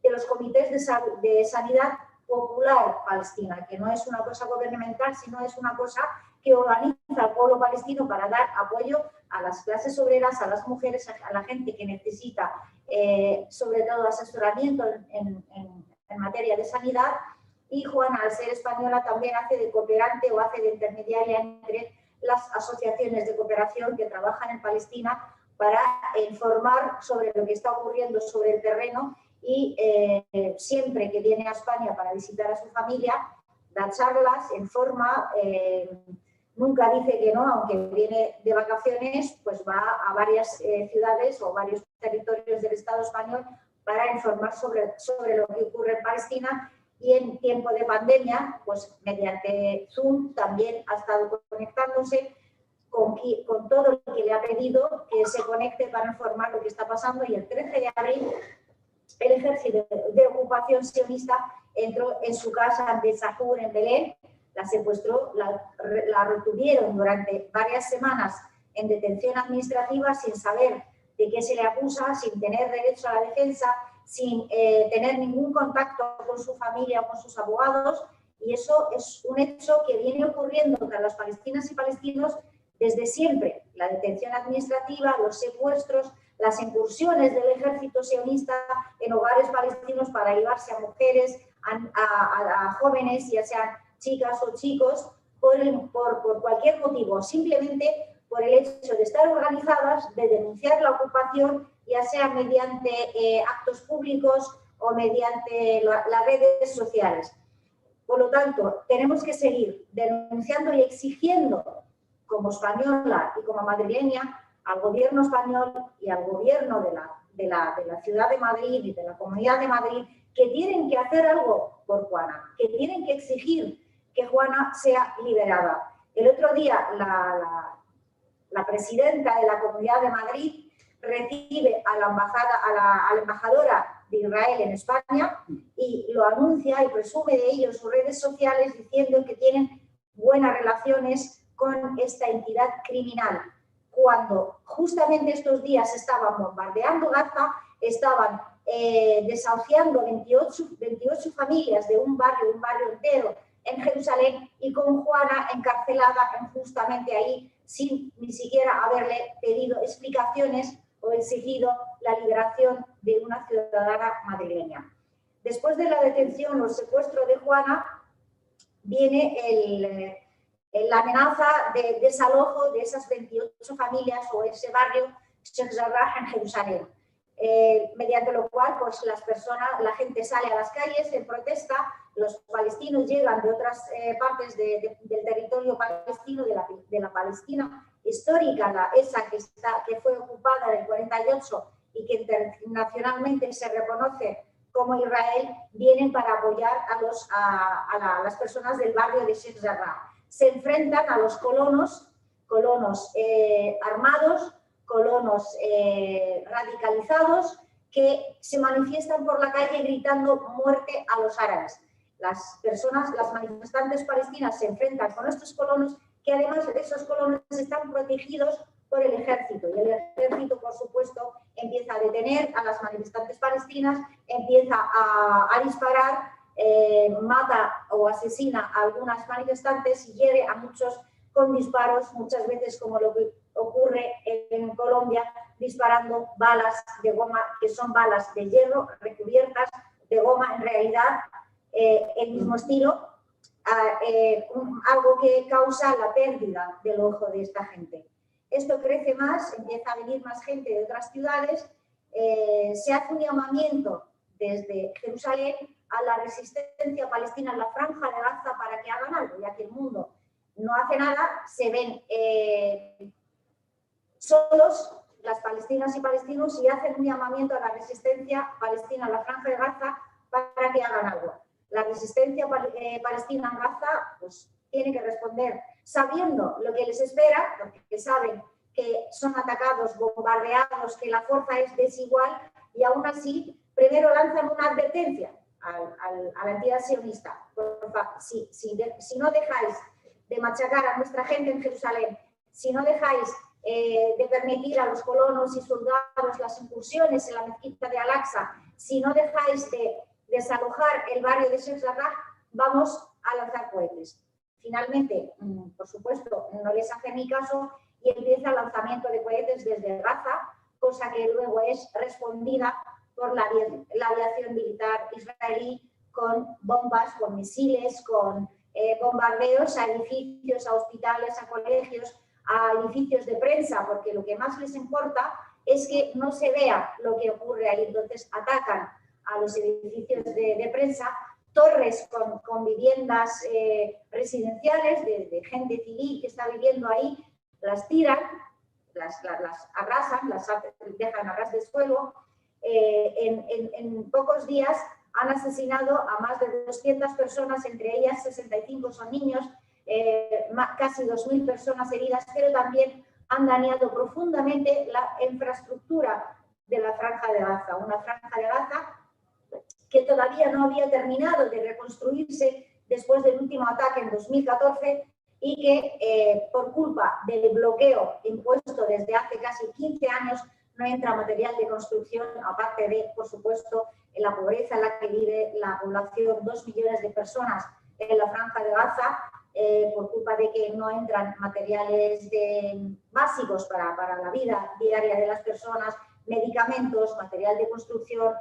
los comités de sanidad popular palestina, que no es una cosa gubernamental, sino es una cosa que organiza el pueblo palestino para dar apoyo a las clases obreras, a las mujeres, a la gente que necesita, sobre todo asesoramiento en materia de sanidad. Y Juana, al ser española, también hace de cooperante o hace de intermediaria entre las asociaciones de cooperación que trabajan en Palestina para informar sobre lo que está ocurriendo sobre el terreno y siempre que viene a España para visitar a su familia, da charlas, informa, nunca dice que no, aunque viene de vacaciones, pues va a varias ciudades o varios territorios del Estado español para informar sobre lo que ocurre en Palestina. Y en tiempo de pandemia, pues mediante Zoom también ha estado conectándose con todo lo que le ha pedido que se conecte para informar lo que está pasando. Y el 13 de abril el ejército de ocupación sionista entró en su casa de Sahur en Belén, la secuestró, la retuvieron durante varias semanas en detención administrativa sin saber de qué se le acusa, sin tener derecho a la defensa, sin tener ningún contacto con su familia o con sus abogados, y eso es un hecho que viene ocurriendo entre las palestinas y palestinos desde siempre. La detención administrativa, los secuestros, las incursiones del ejército sionista en hogares palestinos para llevarse a mujeres, a jóvenes, ya sean chicas o chicos, por cualquier motivo, simplemente por el hecho de estar organizadas, de denunciar la ocupación, ya sea mediante actos públicos o mediante las redes sociales. Por lo tanto, tenemos que seguir denunciando y exigiendo como española y como madrileña, al gobierno español y al gobierno de la ciudad de Madrid y de la Comunidad de Madrid, que tienen que hacer algo por Juana, que tienen que exigir que Juana sea liberada. El otro día la presidenta de la Comunidad de Madrid recibe a la embajadora de Israel en España y lo anuncia y presume de ello en sus redes sociales diciendo que tienen buenas relaciones con esta entidad criminal. Cuando justamente estos días estaban bombardeando Gaza, estaban desahuciando 28 familias de un barrio entero en Jerusalén y con Juana encarcelada justamente ahí sin ni siquiera haberle pedido explicaciones o exigido la liberación de una ciudadana madrileña. Después de la detención o secuestro de Juana, viene la amenaza de desalojo de esas 28 familias o ese barrio Sheikh Jarrah en Jerusalén, mediante lo cual pues, la gente sale a las calles en protesta, los palestinos llegan de otras partes del territorio palestino, de la Palestina histórica, esa que fue ocupada en el 48 y que internacionalmente se reconoce como Israel, vienen para apoyar a las personas del barrio de Sheikh Jarrah. Se enfrentan a los colonos armados, colonos radicalizados, que se manifiestan por la calle gritando muerte a los árabes. Las manifestantes palestinas se enfrentan con estos colonos, que además de esos colonos están protegidos por el ejército, y el ejército, por supuesto, empieza a detener a las manifestantes palestinas, empieza a disparar, mata o asesina a algunas manifestantes y hiere a muchos con disparos, muchas veces como lo que ocurre en Colombia, disparando balas de goma, que son balas de hierro recubiertas de goma, en realidad el mismo estilo, algo que causa la pérdida del ojo de esta gente. Esto crece más, empieza a venir más gente de otras ciudades, se hace un llamamiento desde Jerusalén a la resistencia palestina en la franja de Gaza para que hagan algo, ya que el mundo no hace nada, se ven solos las palestinas y palestinos y hacen un llamamiento a la resistencia palestina en la franja de Gaza para que hagan algo. La resistencia palestina en Gaza pues, tiene que responder sabiendo lo que les espera, porque saben que son atacados, bombardeados, que la fuerza es desigual, y aún así primero lanzan una advertencia a la entidad sionista. Si no dejáis de machacar a nuestra gente en Jerusalén, si no dejáis de permitir a los colonos y soldados las incursiones en la mezquita de Al-Aqsa, si no dejáis de desalojar el barrio de Sheikh Jarrah, vamos a lanzar cohetes. Finalmente, por supuesto, no les hace ni caso y empieza el lanzamiento de cohetes desde Gaza, cosa que luego es respondida por la aviación militar israelí con bombas, con misiles, con bombardeos a edificios, a hospitales, a colegios, a edificios de prensa, porque lo que más les importa es que no se vea lo que ocurre ahí. Entonces atacan a los edificios de prensa, torres con viviendas residenciales de gente civil que está viviendo ahí, las tiran, las arrasan, las dejan a ras de suelo. En pocos días han asesinado a más de 200 personas, entre ellas 65 son niños, casi 2.000 personas heridas, pero también han dañado profundamente la infraestructura de la Franja de Gaza, una Franja de Gaza que todavía no había terminado de reconstruirse después del último ataque en 2014 y que por culpa del bloqueo impuesto desde hace casi 15 años no entra material de construcción, aparte de, por supuesto, la pobreza en la que vive la población, 2 millones de personas en la Franja de Gaza, por culpa de que no entran materiales básicos para la vida diaria de las personas, medicamentos, material de construcción,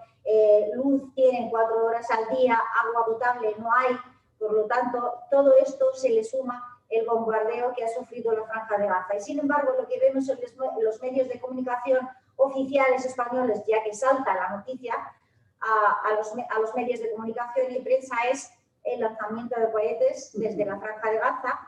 luz tienen 4 horas al día, agua potable no hay, por lo tanto, todo esto se le suma el bombardeo que ha sufrido la Franja de Gaza. Y sin embargo, lo que vemos en los medios de comunicación oficiales españoles, ya que salta la noticia a los medios de comunicación y prensa, es el lanzamiento de cohetes desde la Franja de Gaza,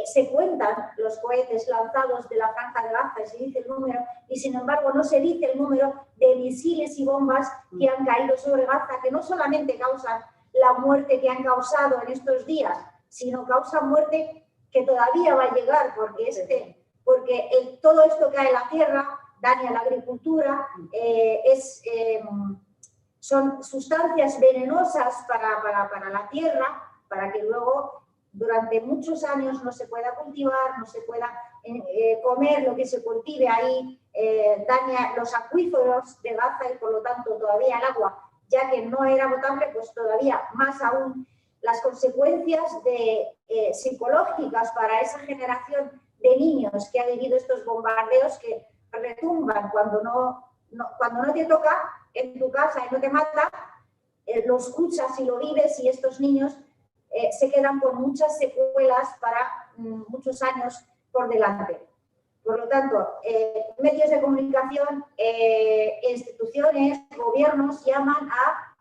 se cuentan los cohetes lanzados de la Franja de Gaza y se dice el número, y sin embargo no se dice el número de misiles y bombas que han caído sobre Gaza, que no solamente causan la muerte que han causado en estos días, sino causan muerte que todavía va a llegar, porque todo esto cae en la tierra, daña la agricultura, son sustancias venenosas para la tierra, para que luego durante muchos años no se pueda cultivar, no se pueda comer lo que se cultive ahí, daña los acuíferos de Gaza y por lo tanto todavía el agua, ya que no era potable, pues todavía más aún las consecuencias psicológicas para esa generación de niños que ha vivido estos bombardeos que retumban cuando no te toca en tu casa y no te mata, lo escuchas y lo vives y estos niños se quedan con muchas secuelas para muchos años por delante. Por lo tanto, medios de comunicación, instituciones, gobiernos llaman a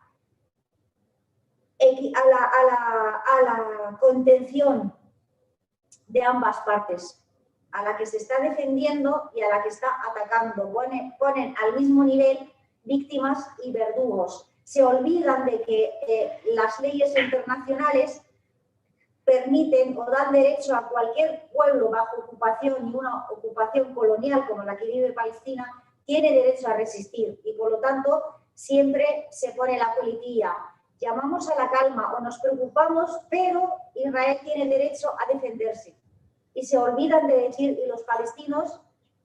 la contención de ambas partes, a la que se está defendiendo y a la que está atacando. Ponen al mismo nivel víctimas y verdugos. Se olvidan de que las leyes internacionales permiten o dan derecho a cualquier pueblo bajo ocupación y una ocupación colonial como la que vive Palestina, tiene derecho a resistir y por lo tanto siempre se pone la coletilla. Llamamos a la calma o nos preocupamos, pero Israel tiene derecho a defenderse. Y se olvidan de decir, y los palestinos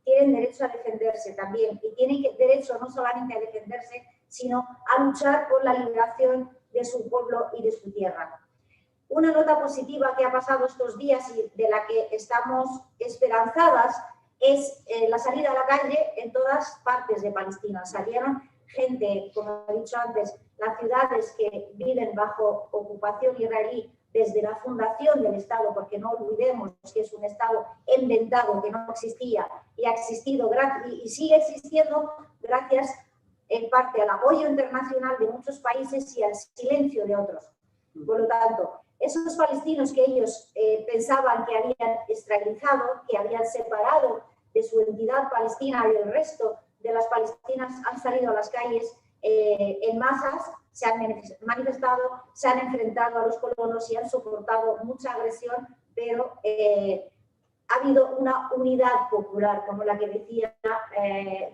tienen derecho a defenderse también. Y tienen derecho no solamente a defenderse, sino a luchar por la liberación de su pueblo y de su tierra. Una nota positiva que ha pasado estos días y de la que estamos esperanzadas es la salida a la calle en todas partes de Palestina. Salieron gente, como he dicho antes, las ciudades que viven bajo ocupación israelí desde la fundación del Estado, porque no olvidemos que es un Estado inventado, que no existía y ha existido y sigue existiendo gracias en parte al apoyo internacional de muchos países y al silencio de otros. Por lo tanto, esos palestinos que ellos pensaban que habían israelizado, que habían separado de su entidad palestina y del resto de las palestinas, han salido a las calles en masas, se han manifestado, se han enfrentado a los colonos y han soportado mucha agresión, pero ha habido una unidad popular, como la que decía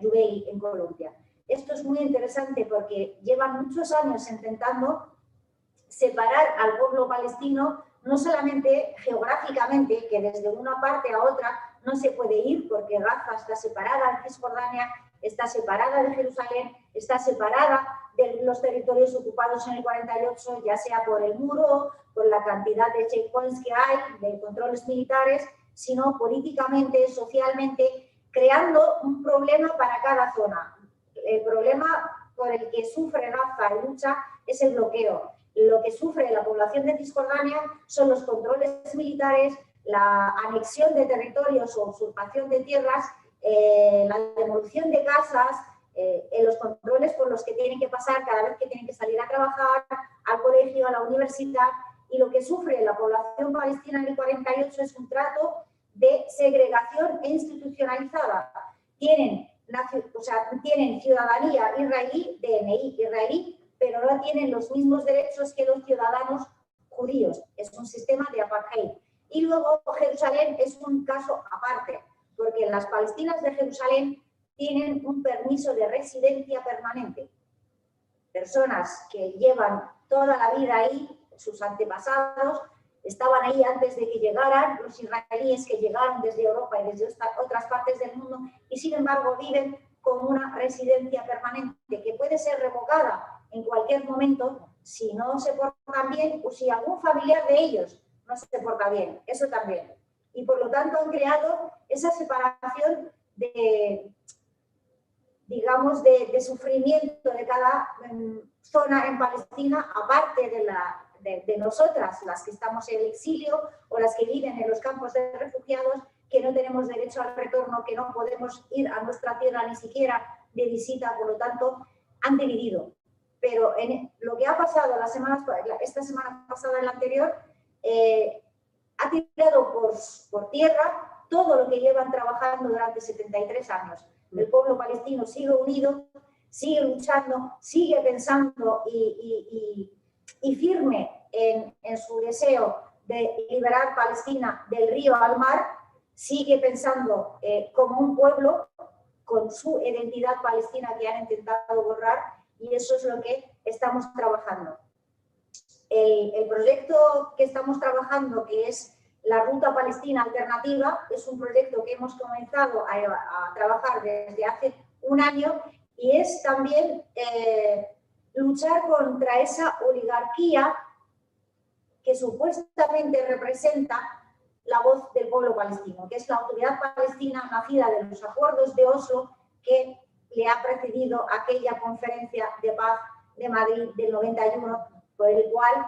Jubei en Colombia. Esto es muy interesante porque llevan muchos años intentando separar al pueblo palestino, no solamente geográficamente, que desde una parte a otra no se puede ir porque Gaza está separada de Cisjordania, está separada de Jerusalén, está separada de los territorios ocupados en el 48, ya sea por el muro, por la cantidad de checkpoints que hay, de controles militares, sino políticamente, socialmente, creando un problema para cada zona. El problema por el que sufre Gaza y lucha es el bloqueo. Lo que sufre la población de Cisjordania son los controles militares, la anexión de territorios o usurpación de tierras, la demolición de casas, los controles por los que tienen que pasar cada vez que tienen que salir a trabajar, al colegio, a la universidad. Y lo que sufre la población palestina en el 48 es un trato de segregación institucionalizada. Tienen ciudadanía israelí, DNI israelí, pero no tienen los mismos derechos que los ciudadanos judíos. Es un sistema de apartheid. Y luego Jerusalén es un caso aparte, porque las palestinas de Jerusalén tienen un permiso de residencia permanente. Personas que llevan toda la vida ahí, sus antepasados, estaban ahí antes de que llegaran los israelíes que llegaron desde Europa y desde otras partes del mundo y sin embargo viven con una residencia permanente que puede ser revocada en cualquier momento si no se portan bien o si algún familiar de ellos no se porta bien, eso también. Y por lo tanto han creado esa separación de sufrimiento de cada zona en Palestina, aparte de nosotras, las que estamos en el exilio o las que viven en los campos de refugiados, que no tenemos derecho al retorno, que no podemos ir a nuestra tierra ni siquiera de visita, por lo tanto, han dividido. Pero en lo que ha pasado esta semana pasada y la anterior, ha tirado por tierra todo lo que llevan trabajando durante 73 años. El pueblo palestino sigue unido, sigue luchando, sigue pensando y firme en su deseo de liberar Palestina del río al mar, sigue pensando como un pueblo con su identidad palestina que han intentado borrar, y eso es lo que estamos trabajando. El proyecto que estamos trabajando, que es la Ruta Palestina Alternativa, es un proyecto que hemos comenzado a trabajar desde hace un año, y es también luchar contra esa oligarquía que supuestamente representa la voz del pueblo palestino, que es la Autoridad Palestina nacida de los acuerdos de Oslo, que le ha precedido aquella conferencia de paz de Madrid del 91, por el cual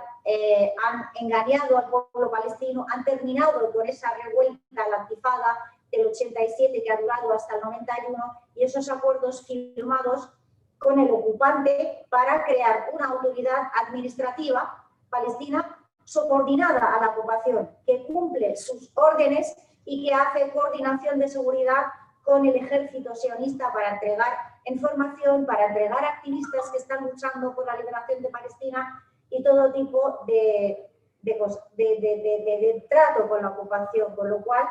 han engañado al pueblo palestino, han terminado con esa revuelta, la intifada del 87 que ha durado hasta el 91, y esos acuerdos firmados con el ocupante para crear una autoridad administrativa palestina subordinada a la ocupación, que cumple sus órdenes y que hace coordinación de seguridad con el ejército sionista para entregar información, para entregar activistas que están luchando por la liberación de Palestina y todo tipo de trato con la ocupación, con lo cual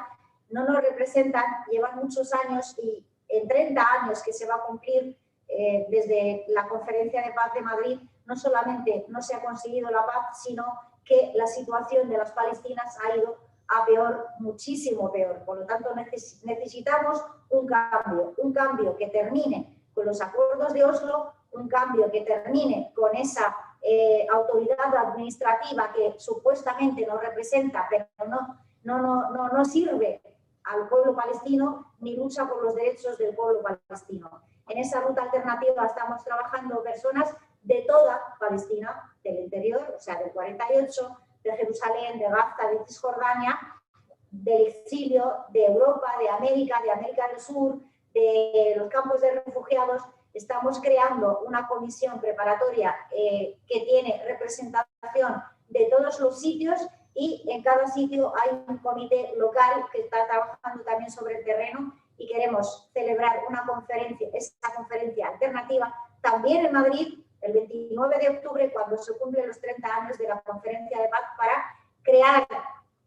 no nos representan, llevan muchos años, y en 30 años que se va a cumplir desde la Conferencia de Paz de Madrid, no solamente no se ha conseguido la paz, sino que la situación de las palestinas ha ido a peor, muchísimo peor. Por lo tanto, necesitamos un cambio que termine con los acuerdos de Oslo, un cambio que termine con esa autoridad administrativa que supuestamente nos representa, pero no sirve al pueblo palestino ni lucha por los derechos del pueblo palestino. En esa ruta alternativa estamos trabajando personas de toda Palestina, del interior, o sea, del 48, de Jerusalén, de Gaza, de Cisjordania, del exilio, de Europa, de América del Sur, de los campos de refugiados. Estamos creando una comisión preparatoria que tiene representación de todos los sitios, y en cada sitio hay un comité local que está trabajando también sobre el terreno, y queremos celebrar esta conferencia alternativa también en Madrid el 29 de octubre, cuando se cumplen los 30 años de la Conferencia de Paz, para crear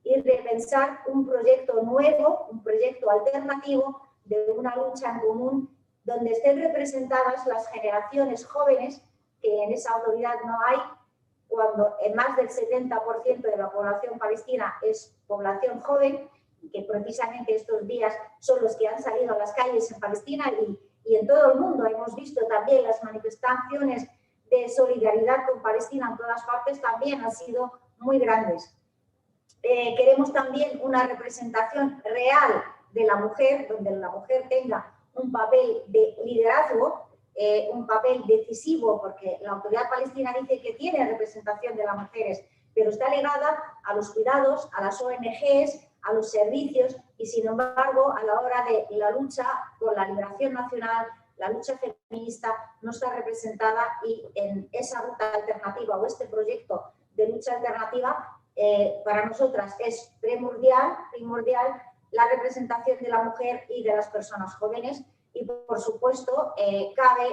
y repensar un proyecto nuevo, un proyecto alternativo de una lucha en común, donde estén representadas las generaciones jóvenes, que en esa autoridad no hay, cuando en más del 70% de la población palestina es población joven, que precisamente estos días son los que han salido a las calles en Palestina y en todo el mundo. Hemos visto también las manifestaciones de solidaridad con Palestina en todas partes, también han sido muy grandes. Queremos también una representación real de la mujer, donde la mujer tenga un papel de liderazgo, un papel decisivo, porque la Autoridad Palestina dice que tiene representación de las mujeres, pero está ligada a los cuidados, a las ONGs, a los servicios, y sin embargo, a la hora de la lucha por la liberación nacional, la lucha feminista no está representada, y en esa ruta alternativa o este proyecto de lucha alternativa, para nosotras es primordial la representación de la mujer y de las personas jóvenes, y por supuesto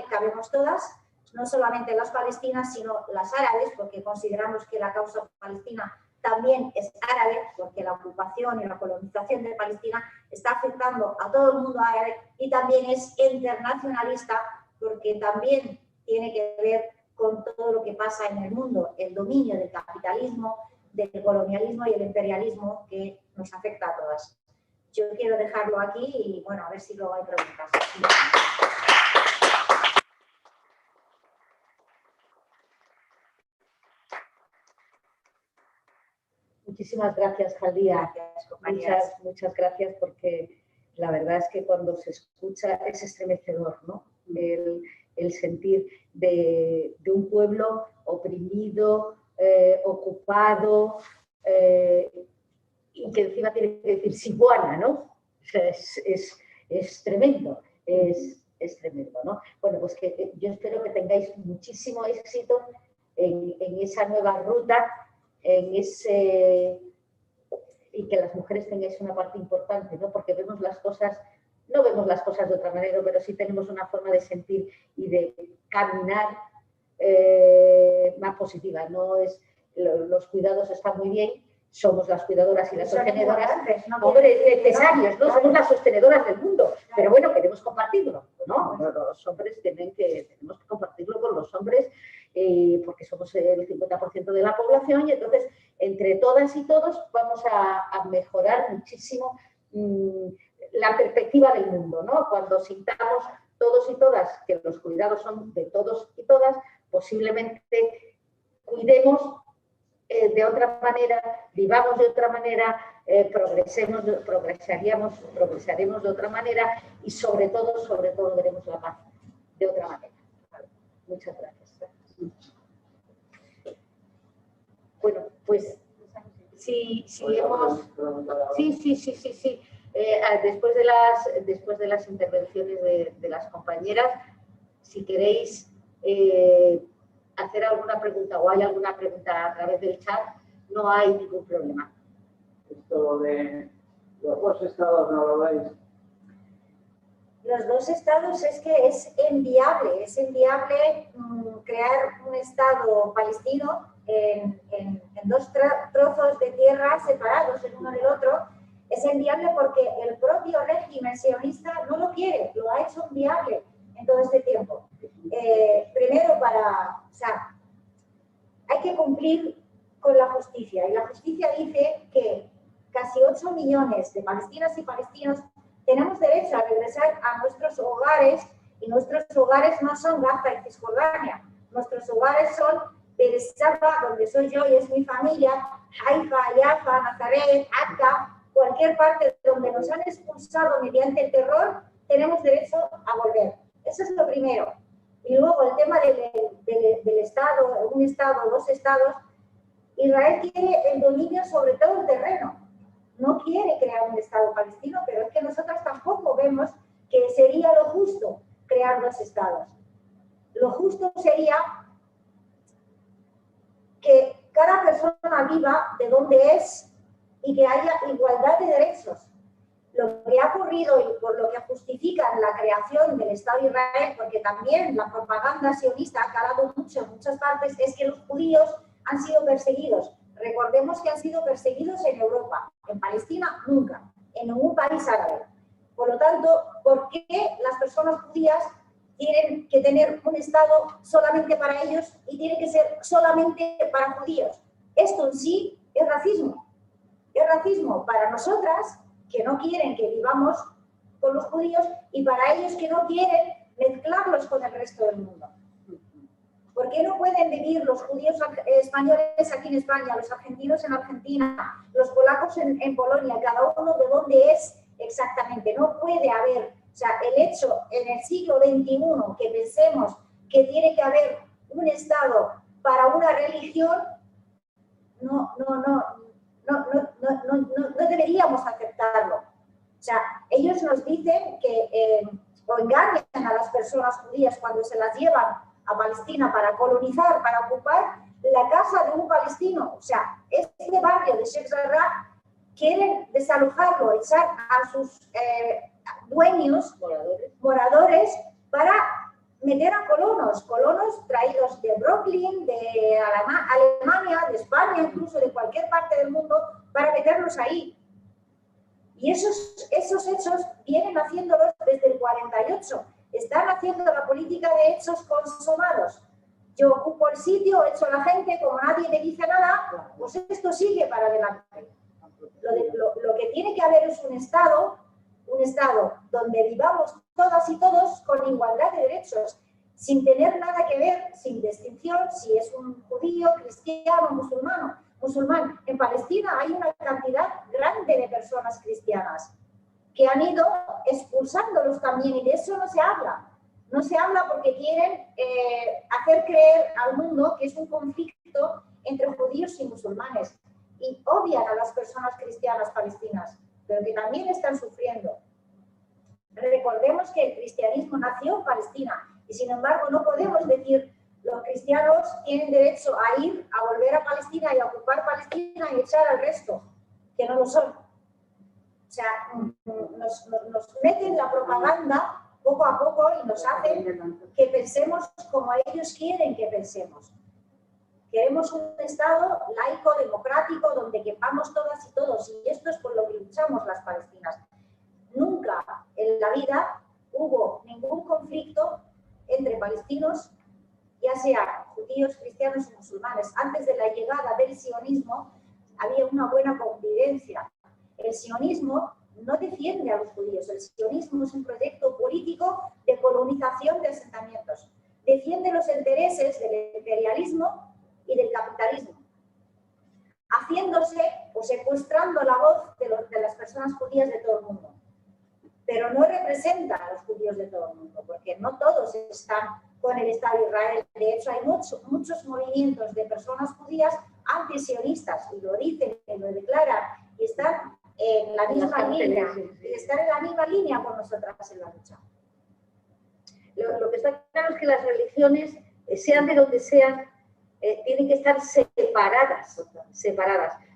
cabemos todas, no solamente las palestinas, sino las árabes, porque consideramos que la causa palestina también es árabe, porque la ocupación y la colonización de Palestina está afectando a todo el mundo árabe, y también es internacionalista, porque también tiene que ver con todo lo que pasa en el mundo, el dominio del capitalismo, del colonialismo y el imperialismo, que nos afecta a todas. Yo quiero dejarlo aquí y, bueno, a ver si luego hay preguntas. Muchísimas gracias, Jaldía. Muchas gracias, porque la verdad es que cuando se escucha es estremecedor, ¿no? El sentir de un pueblo oprimido, ocupado, y que encima tiene que decir Sibuana, ¿no? O sea, es tremendo, es tremendo, ¿no? Bueno, pues que yo espero que tengáis muchísimo éxito en esa nueva ruta, en y que las mujeres tengáis una parte importante, ¿no? Porque vemos las cosas, no vemos las cosas de otra manera, pero sí tenemos una forma de sentir y de caminar más positiva. No es, los cuidados están muy bien, somos las cuidadoras y las sostenedoras, hombres necesarios, ¿no? Somos las sostenedoras del mundo, pero bueno, queremos compartirlo, ¿no? Los hombres tenemos que compartirlo con los hombres, porque somos el 50% de la población, y entonces entre todas y todos vamos a mejorar muchísimo la perspectiva del mundo, ¿no? Cuando sintamos todos y todas que los cuidados son de todos y todas, posiblemente cuidemos de otra manera, vivamos de otra manera, progresaremos de otra manera, y sobre todo veremos la paz de otra manera. Muchas gracias. Bueno, pues sí. Después de las intervenciones de las compañeras, si queréis hacer alguna pregunta o hay alguna pregunta a través del chat, no hay ningún problema. Esto de los dos estados, ¿no lo veis? Los dos estados es que es inviable crear un estado palestino en dos trozos de tierra separados el uno del otro. Es inviable porque el propio régimen sionista no lo quiere, lo ha hecho inviable en todo este tiempo. Primero hay que cumplir con la justicia, y la justicia dice que casi 8 millones de palestinas y palestinos tenemos derecho a regresar a nuestros hogares, y nuestros hogares no son Gaza y Cisjordania, nuestros hogares son Beerseba, donde soy yo y es mi familia, Haifa, Jaffa, Nazaret, Akka, cualquier parte donde nos han expulsado mediante el terror, tenemos derecho a volver. Eso es lo primero. Y luego el tema del Estado, un Estado, dos Estados. Israel quiere el dominio sobre todo el terreno. No quiere crear un Estado palestino, pero es que nosotros tampoco vemos que sería lo justo crear dos Estados. Lo justo sería que cada persona viva de donde es y que haya igualdad de derechos. Lo que ha ocurrido y por lo que justifican la creación del Estado de Israel, porque también la propaganda sionista ha calado mucho en muchas partes, es que los judíos han sido perseguidos. Recordemos que han sido perseguidos en Europa, en Palestina nunca, en ningún país árabe. Por lo tanto, ¿por qué las personas judías tienen que tener un Estado solamente para ellos y tiene que ser solamente para judíos? Esto en sí es racismo. Es racismo para nosotras, que no quieren que vivamos con los judíos, y para ellos que no quieren mezclarlos con el resto del mundo. ¿Por qué no pueden vivir los judíos españoles aquí en España, los argentinos en Argentina, los polacos en Polonia, cada uno de dónde es exactamente? No puede haber, o sea, el hecho en el siglo XXI que pensemos que tiene que haber un Estado para una religión, no deberíamos aceptarlo. O sea, ellos nos dicen que o engañan a las personas judías cuando se las llevan a Palestina para colonizar, para ocupar la casa de un palestino. O sea, este barrio de Sheikh Jarrah quieren desalojarlo, echar a sus dueños, moradores, para meter a colonos traídos de Brooklyn, de Alemania, de España, incluso de cualquier parte del mundo, para meterlos ahí. Y esos hechos vienen haciéndolos desde el 48. Están haciendo la política de hechos consumados. Yo ocupo el sitio, echo a la gente, como nadie me dice nada, pues esto sigue para adelante. Lo que tiene que haber es un Estado donde vivamos todas y todos con igualdad de derechos, sin tener nada que ver, sin distinción, si es un judío, cristiano, musulmán. En Palestina hay una cantidad grande de personas cristianas que han ido expulsándolos también, y de eso no se habla. No se habla porque quieren hacer creer al mundo que es un conflicto entre judíos y musulmanes, y obvian a las personas cristianas palestinas, pero que también están sufriendo. Recordemos que el cristianismo nació en Palestina, y sin embargo no podemos decir los cristianos tienen derecho a ir, a volver a Palestina y a ocupar Palestina y echar al resto. que no lo son. O sea, nos meten la propaganda poco a poco y nos hacen que pensemos como ellos quieren que pensemos. Queremos un Estado laico, democrático, donde quepamos todas y todos, y esto es por lo que luchamos las palestinas. Nunca en la vida hubo ningún conflicto entre palestinos, ya sea judíos, cristianos o musulmanes. Antes de la llegada del sionismo había una buena convivencia. El sionismo no defiende a los judíos, el sionismo es un proyecto político de colonización de asentamientos. Defiende los intereses del imperialismo y del capitalismo, haciéndose o secuestrando la voz de las personas judías de todo el mundo. Pero no representa a los judíos de todo el mundo, porque no todos están con el Estado de Israel. De hecho, hay muchos movimientos de personas judías antisionistas, y lo dicen, y lo declaran, y están en la misma línea, y están en la misma línea con nosotras en la lucha. Lo que está claro es que las religiones, sean de donde sean, tienen que estar separadas.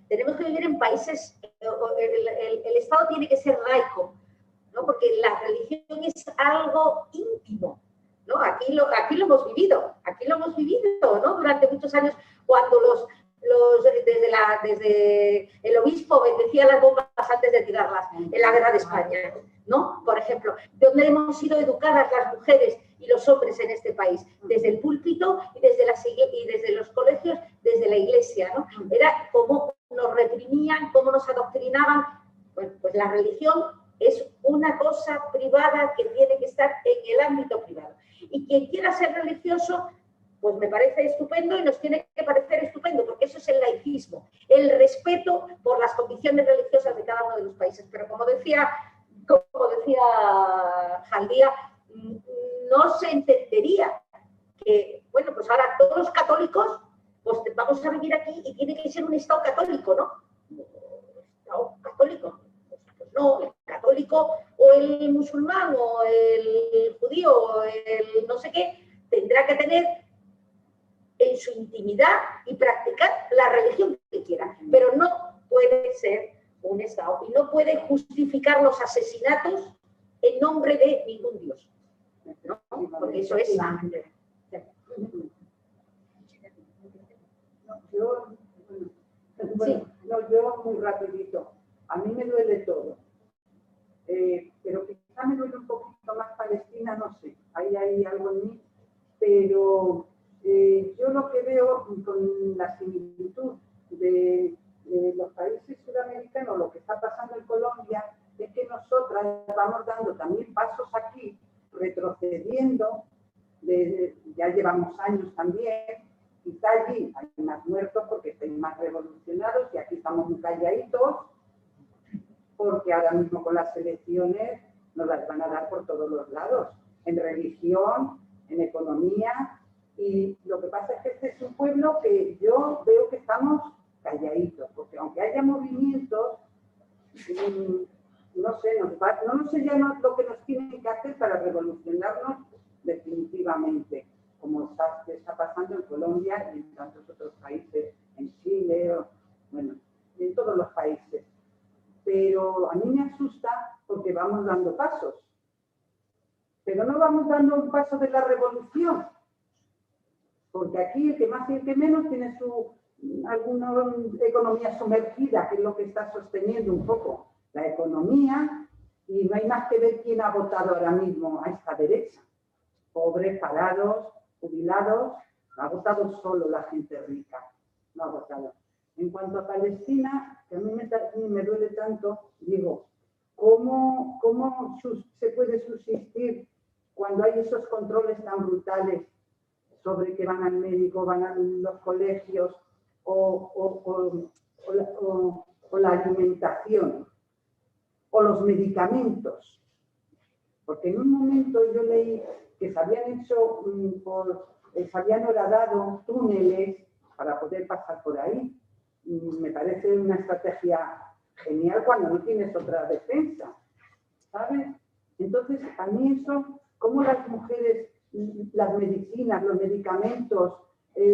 Tenemos que vivir en países, el Estado tiene que ser laico, ¿no? Porque la religión es algo íntimo, ¿no? Aquí lo hemos vivido, ¿no? Durante muchos años, cuando desde el obispo bendecía las bombas antes de tirarlas en la guerra de España, ¿no? Por ejemplo, donde hemos sido educadas las mujeres y los hombres en este país, desde el púlpito y desde los colegios, desde la iglesia, ¿no? Era como nos reprimían, cómo nos adoctrinaban. Bueno, pues la religión es una cosa privada que tiene que estar en el ámbito privado. Y quien quiera ser religioso, pues me parece estupendo y nos tiene que parecer estupendo, porque eso es el laicismo, el respeto por las convicciones religiosas de cada uno de los países. Pero como decía Jaldía, no se entendería que, bueno, pues ahora todos los católicos, pues vamos a vivir aquí y tiene que ser un Estado católico, ¿no? Estado católico. Pues no, el católico o el musulmán o el judío o el no sé qué, tendrá que tener en su intimidad y practicar la religión que quiera, pero no puede ser un Estado y no puede justificar los asesinatos en nombre de ningún Dios, ¿no? Porque eso es yo muy rapidito, a mí me duele todo, pero quizá me duele un poquito más Palestina, no sé, ahí hay algo en mí, pero yo lo que veo con la similitud de los países sudamericanos, lo que está pasando en Colombia, es que nosotras vamos dando también pasos aquí, retrocediendo, ya llevamos años también, quizá allí hay más muertos porque estáis más revolucionados y aquí estamos muy calladitos, porque ahora mismo con las elecciones nos las van a dar por todos los lados, en religión, en economía. Y lo que pasa es que este es un pueblo que yo veo que estamos calladitos, porque aunque haya movimientos, no sé, no sé ya lo que nos tienen que hacer para revolucionarnos definitivamente, como está pasando en Colombia y en tantos otros países, en Chile, bueno, en todos los países. Pero a mí me asusta porque vamos dando pasos, pero no vamos dando un paso de la revolución. Porque aquí el que más y el que menos tiene alguna economía sumergida, que es lo que está sosteniendo un poco la economía, y no hay más que ver quién ha votado ahora mismo a esta derecha. Pobres, parados, jubilados, ha votado solo la gente rica, no ha votado. En cuanto a Palestina, que a mí me duele tanto, digo, ¿cómo se puede subsistir cuando hay esos controles tan brutales sobre que van al médico, van a los colegios o la alimentación o los medicamentos? Porque en un momento yo leí que se habían hecho, se habían horadado túneles para poder pasar por ahí. Me parece una estrategia genial cuando no tienes otra defensa, ¿sabes? Entonces, a mí eso, cómo las mujeres, las medicinas, los medicamentos,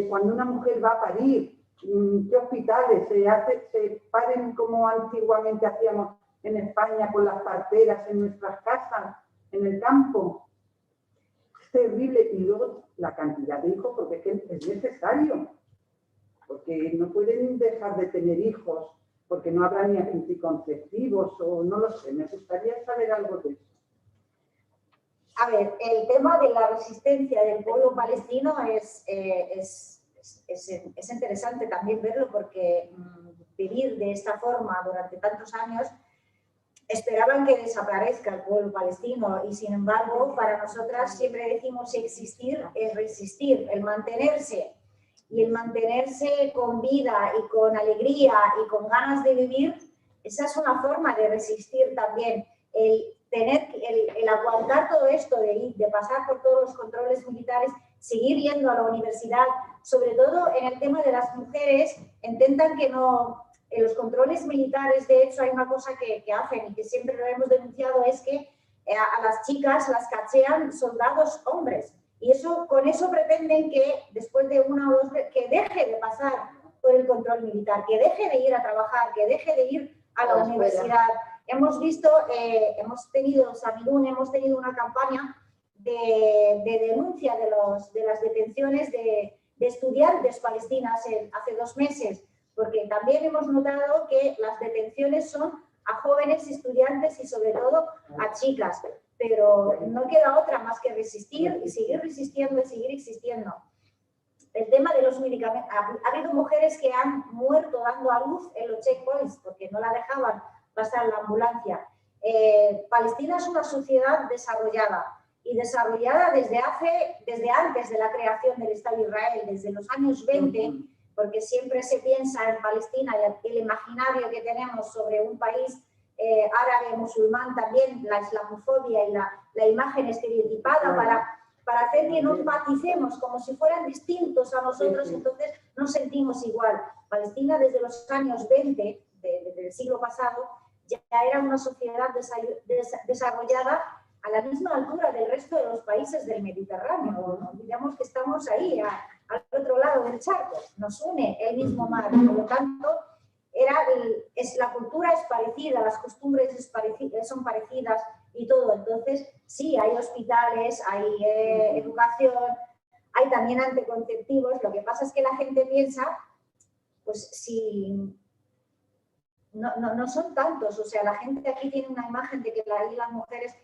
cuando una mujer va a parir, ¿Qué hospitales? ¿Se paren como antiguamente hacíamos en España con las parteras en nuestras casas, en el campo? Es terrible. Y luego la cantidad de hijos, porque es necesario. Porque no pueden dejar de tener hijos, porque no habrá ni anticonceptivos, o no lo sé. Me gustaría saber algo de eso. A ver, el tema de la resistencia del pueblo palestino es interesante también verlo, porque vivir de esta forma durante tantos años, esperaban que desaparezca el pueblo palestino, y sin embargo para nosotras siempre decimos existir es resistir, el mantenerse, y el mantenerse con vida y con alegría y con ganas de vivir, esa es una forma de resistir también. El aguantar todo esto, de pasar por todos los controles militares, seguir yendo a la universidad, sobre todo en el tema de las mujeres, intentan que no... En los controles militares, de hecho, hay una cosa que hacen y que siempre lo hemos denunciado, es que a las chicas las cachean soldados hombres. Y con eso pretenden que después de una o dos, que deje de pasar por el control militar, que deje de ir a trabajar, que deje de ir a la universidad. Hemos visto, hemos tenido una campaña de denuncia de las detenciones de estudiantes palestinas hace 2 meses, porque también hemos notado que las detenciones son a jóvenes estudiantes y sobre todo a chicas, pero no queda otra más que resistir y seguir resistiendo y seguir existiendo. El tema de los medicamentos, ha habido mujeres que han muerto dando a luz en los checkpoints porque no la dejaban pasar la ambulancia. Palestina es una sociedad desarrollada, y desarrollada desde antes de la creación del Estado de Israel, desde los años 20, porque siempre se piensa en Palestina y el imaginario que tenemos sobre un país árabe, musulmán, también la islamofobia y la imagen estereotipada para hacer que no empaticemos como si fueran distintos a nosotros, entonces nos sentimos igual. Palestina desde los años 20 del siglo pasado ya era una sociedad desarrollada a la misma altura del resto de los países del Mediterráneo. No olvidemos que estamos ahí, al otro lado del charco, nos une el mismo mar, por lo tanto, la cultura es parecida, las costumbres son parecidas y todo. Entonces, sí, hay hospitales, hay educación, hay también anticonceptivos. Lo que pasa es que la gente piensa, pues si no son tantos, o sea, la gente aquí tiene una imagen de que las mujeres...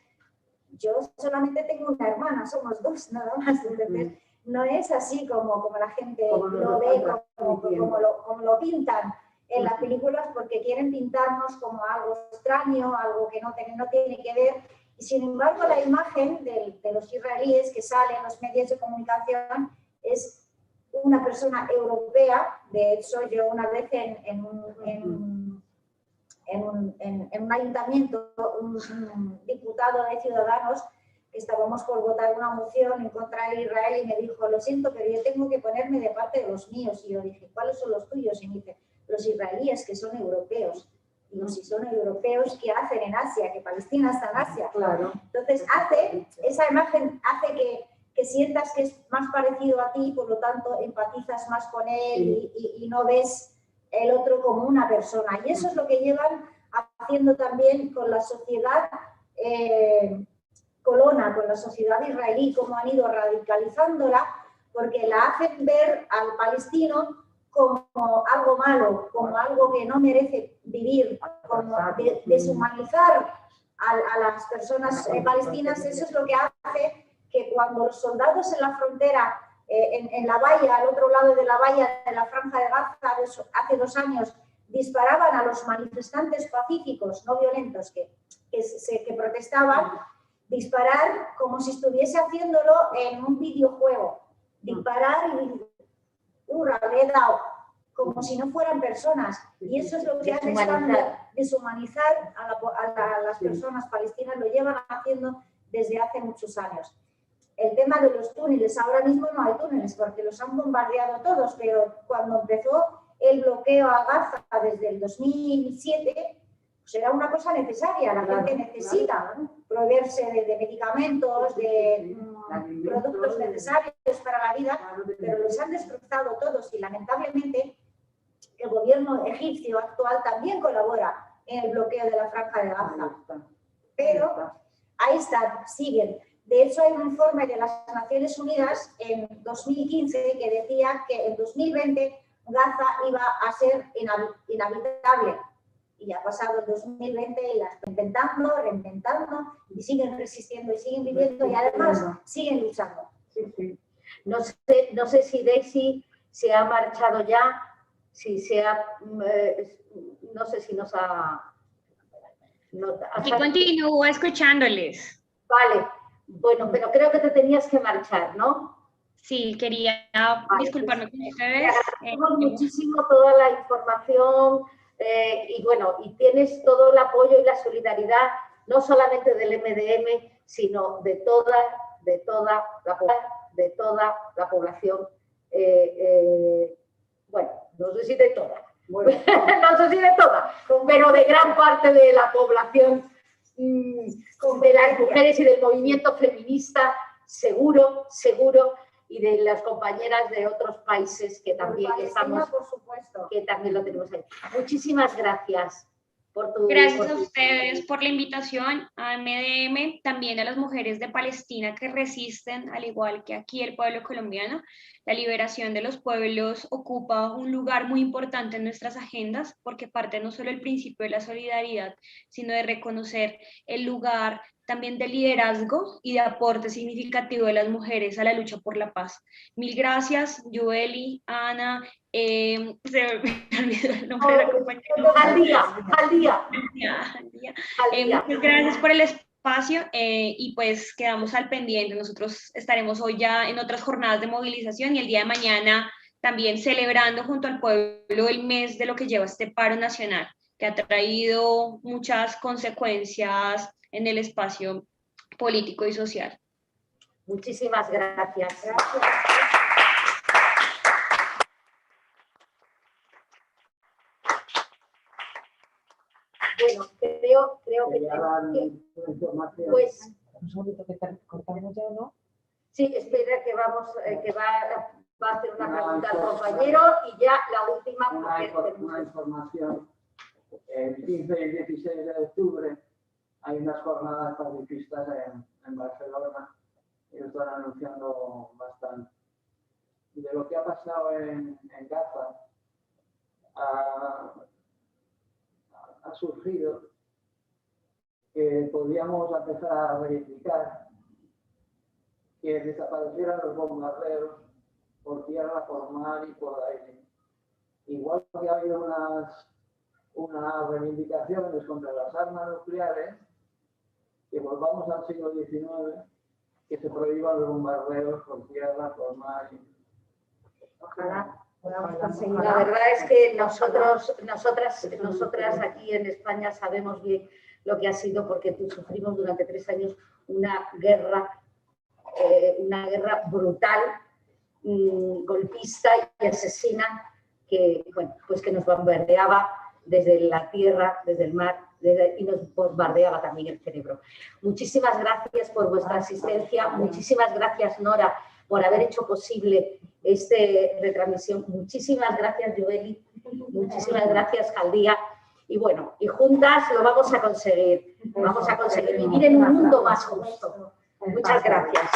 Yo solamente tengo una hermana, somos 2 nada más, entonces no es así como la gente lo ve, como lo pintan en las películas, porque quieren pintarnos como algo extraño, algo que no tiene que ver. Y sin embargo, la imagen de los israelíes que salen en los medios de comunicación es una persona europea. De hecho, yo una vez en un ayuntamiento, un diputado de Ciudadanos, estábamos por votar una moción en contra de Israel, y me dijo, lo siento, pero yo tengo que ponerme de parte de los míos. Y yo dije, ¿cuáles son los tuyos? Y me dice, los israelíes, que son europeos. Digo, si son europeos, ¿qué hacen en Asia? Que Palestina está en Asia. Claro. Entonces, esa imagen hace que sientas que es más parecido a ti, por lo tanto, empatizas más con él y no ves el otro como una persona. Y eso es lo que llevan haciendo también con la sociedad colona, con la sociedad israelí, como han ido radicalizándola, porque la hacen ver al palestino como algo malo, como algo que no merece vivir, como deshumanizar a las personas palestinas. Eso es lo que hace que cuando los soldados en la frontera, en la valla, al otro lado de la valla de la Franja de Gaza, hace 2 años, disparaban a los manifestantes pacíficos, no violentos, que protestaban, disparar como si estuviese haciéndolo en un videojuego. Disparar y le he dado, como si no fueran personas. Y eso es lo que hacen, deshumanizar a las personas palestinas, lo llevan haciendo desde hace muchos años. El tema de los túneles, ahora mismo no hay túneles porque los han bombardeado todos, pero cuando empezó el bloqueo a Gaza desde el 2007, pues era una cosa necesaria. La gente necesita proveerse de medicamentos, de productos necesarios para la vida, pero los han destrozado todos y lamentablemente el gobierno egipcio actual también colabora en el bloqueo de la Franja de Gaza. Pero ahí están, siguen. De hecho, hay un informe de las Naciones Unidas en 2015 que decía que en 2020 Gaza iba a ser inhabitable. Y ya ha pasado el 2020 y la están intentando, reinventando, y siguen resistiendo y siguen viviendo y además siguen luchando. Sí, sí. No sé si Daisy se ha marchado ya, si se ha, no sé si nos ha... Aquí continúo escuchándoles. Vale, bueno, pero creo que te tenías que marchar, ¿no? Sí, quería disculparme con ustedes. Agradecemos muchísimo toda la información y bueno, y tienes todo el apoyo y la solidaridad, no solamente del MDM, sino de toda la población. Bueno, no sé si de toda, Bueno. no sé si de toda, pero de gran parte de la población, de las mujeres y del movimiento feminista, seguro, y de las compañeras de otros países que también estamos, por supuesto, que también lo tenemos ahí. Muchísimas gracias por tu... Gracias a ustedes por la invitación, a MDM, también a las mujeres de Palestina que resisten, al igual que aquí el pueblo colombiano. La liberación de los pueblos ocupa un lugar muy importante en nuestras agendas porque parte no solo del principio de la solidaridad, sino de reconocer el lugar también de liderazgo y de aporte significativo de las mujeres a la lucha por la paz. Mil gracias, Joely, Ana, se me olvidó el nombre de la compañera. Al día. Muchas gracias por el espacio y pues quedamos al pendiente. Nosotros estaremos hoy ya en otras jornadas de movilización y el día de mañana también celebrando junto al pueblo el mes de lo que lleva este paro nacional, que ha traído muchas consecuencias en el espacio político y social. Muchísimas gracias. Bueno, creo que pues un segundito que cortamos ya, ¿no? sí, espera que vamos, que va a hacer una pregunta al compañero y ya la última. Una información. El 15 y el 16 de octubre hay unas jornadas pacifistas en Barcelona y lo están anunciando bastante. De lo que ha pasado en Gaza ha surgido que podríamos empezar a verificar que desaparecieran los bombardeos por tierra, por mar y por aire. Igual que ha habido unas reivindicaciones contra las armas nucleares, que volvamos al siglo XIX, que se prohíban los bombardeos por tierra, por mar. Ojalá. La verdad es que nosotras aquí en España sabemos bien lo que ha sido, porque sufrimos durante 3 años una guerra brutal, golpista y asesina, que, bueno, pues que nos bombardeaba desde la tierra, desde el mar, y nos bombardeaba también el cerebro. Muchísimas gracias por vuestra asistencia, muchísimas gracias, Nora, por haber hecho posible esta retransmisión. Muchísimas gracias, Joely, muchísimas gracias, Jaldía. Y bueno, y juntas lo vamos a conseguir. Vamos a conseguir vivir en un mundo más justo. Muchas gracias.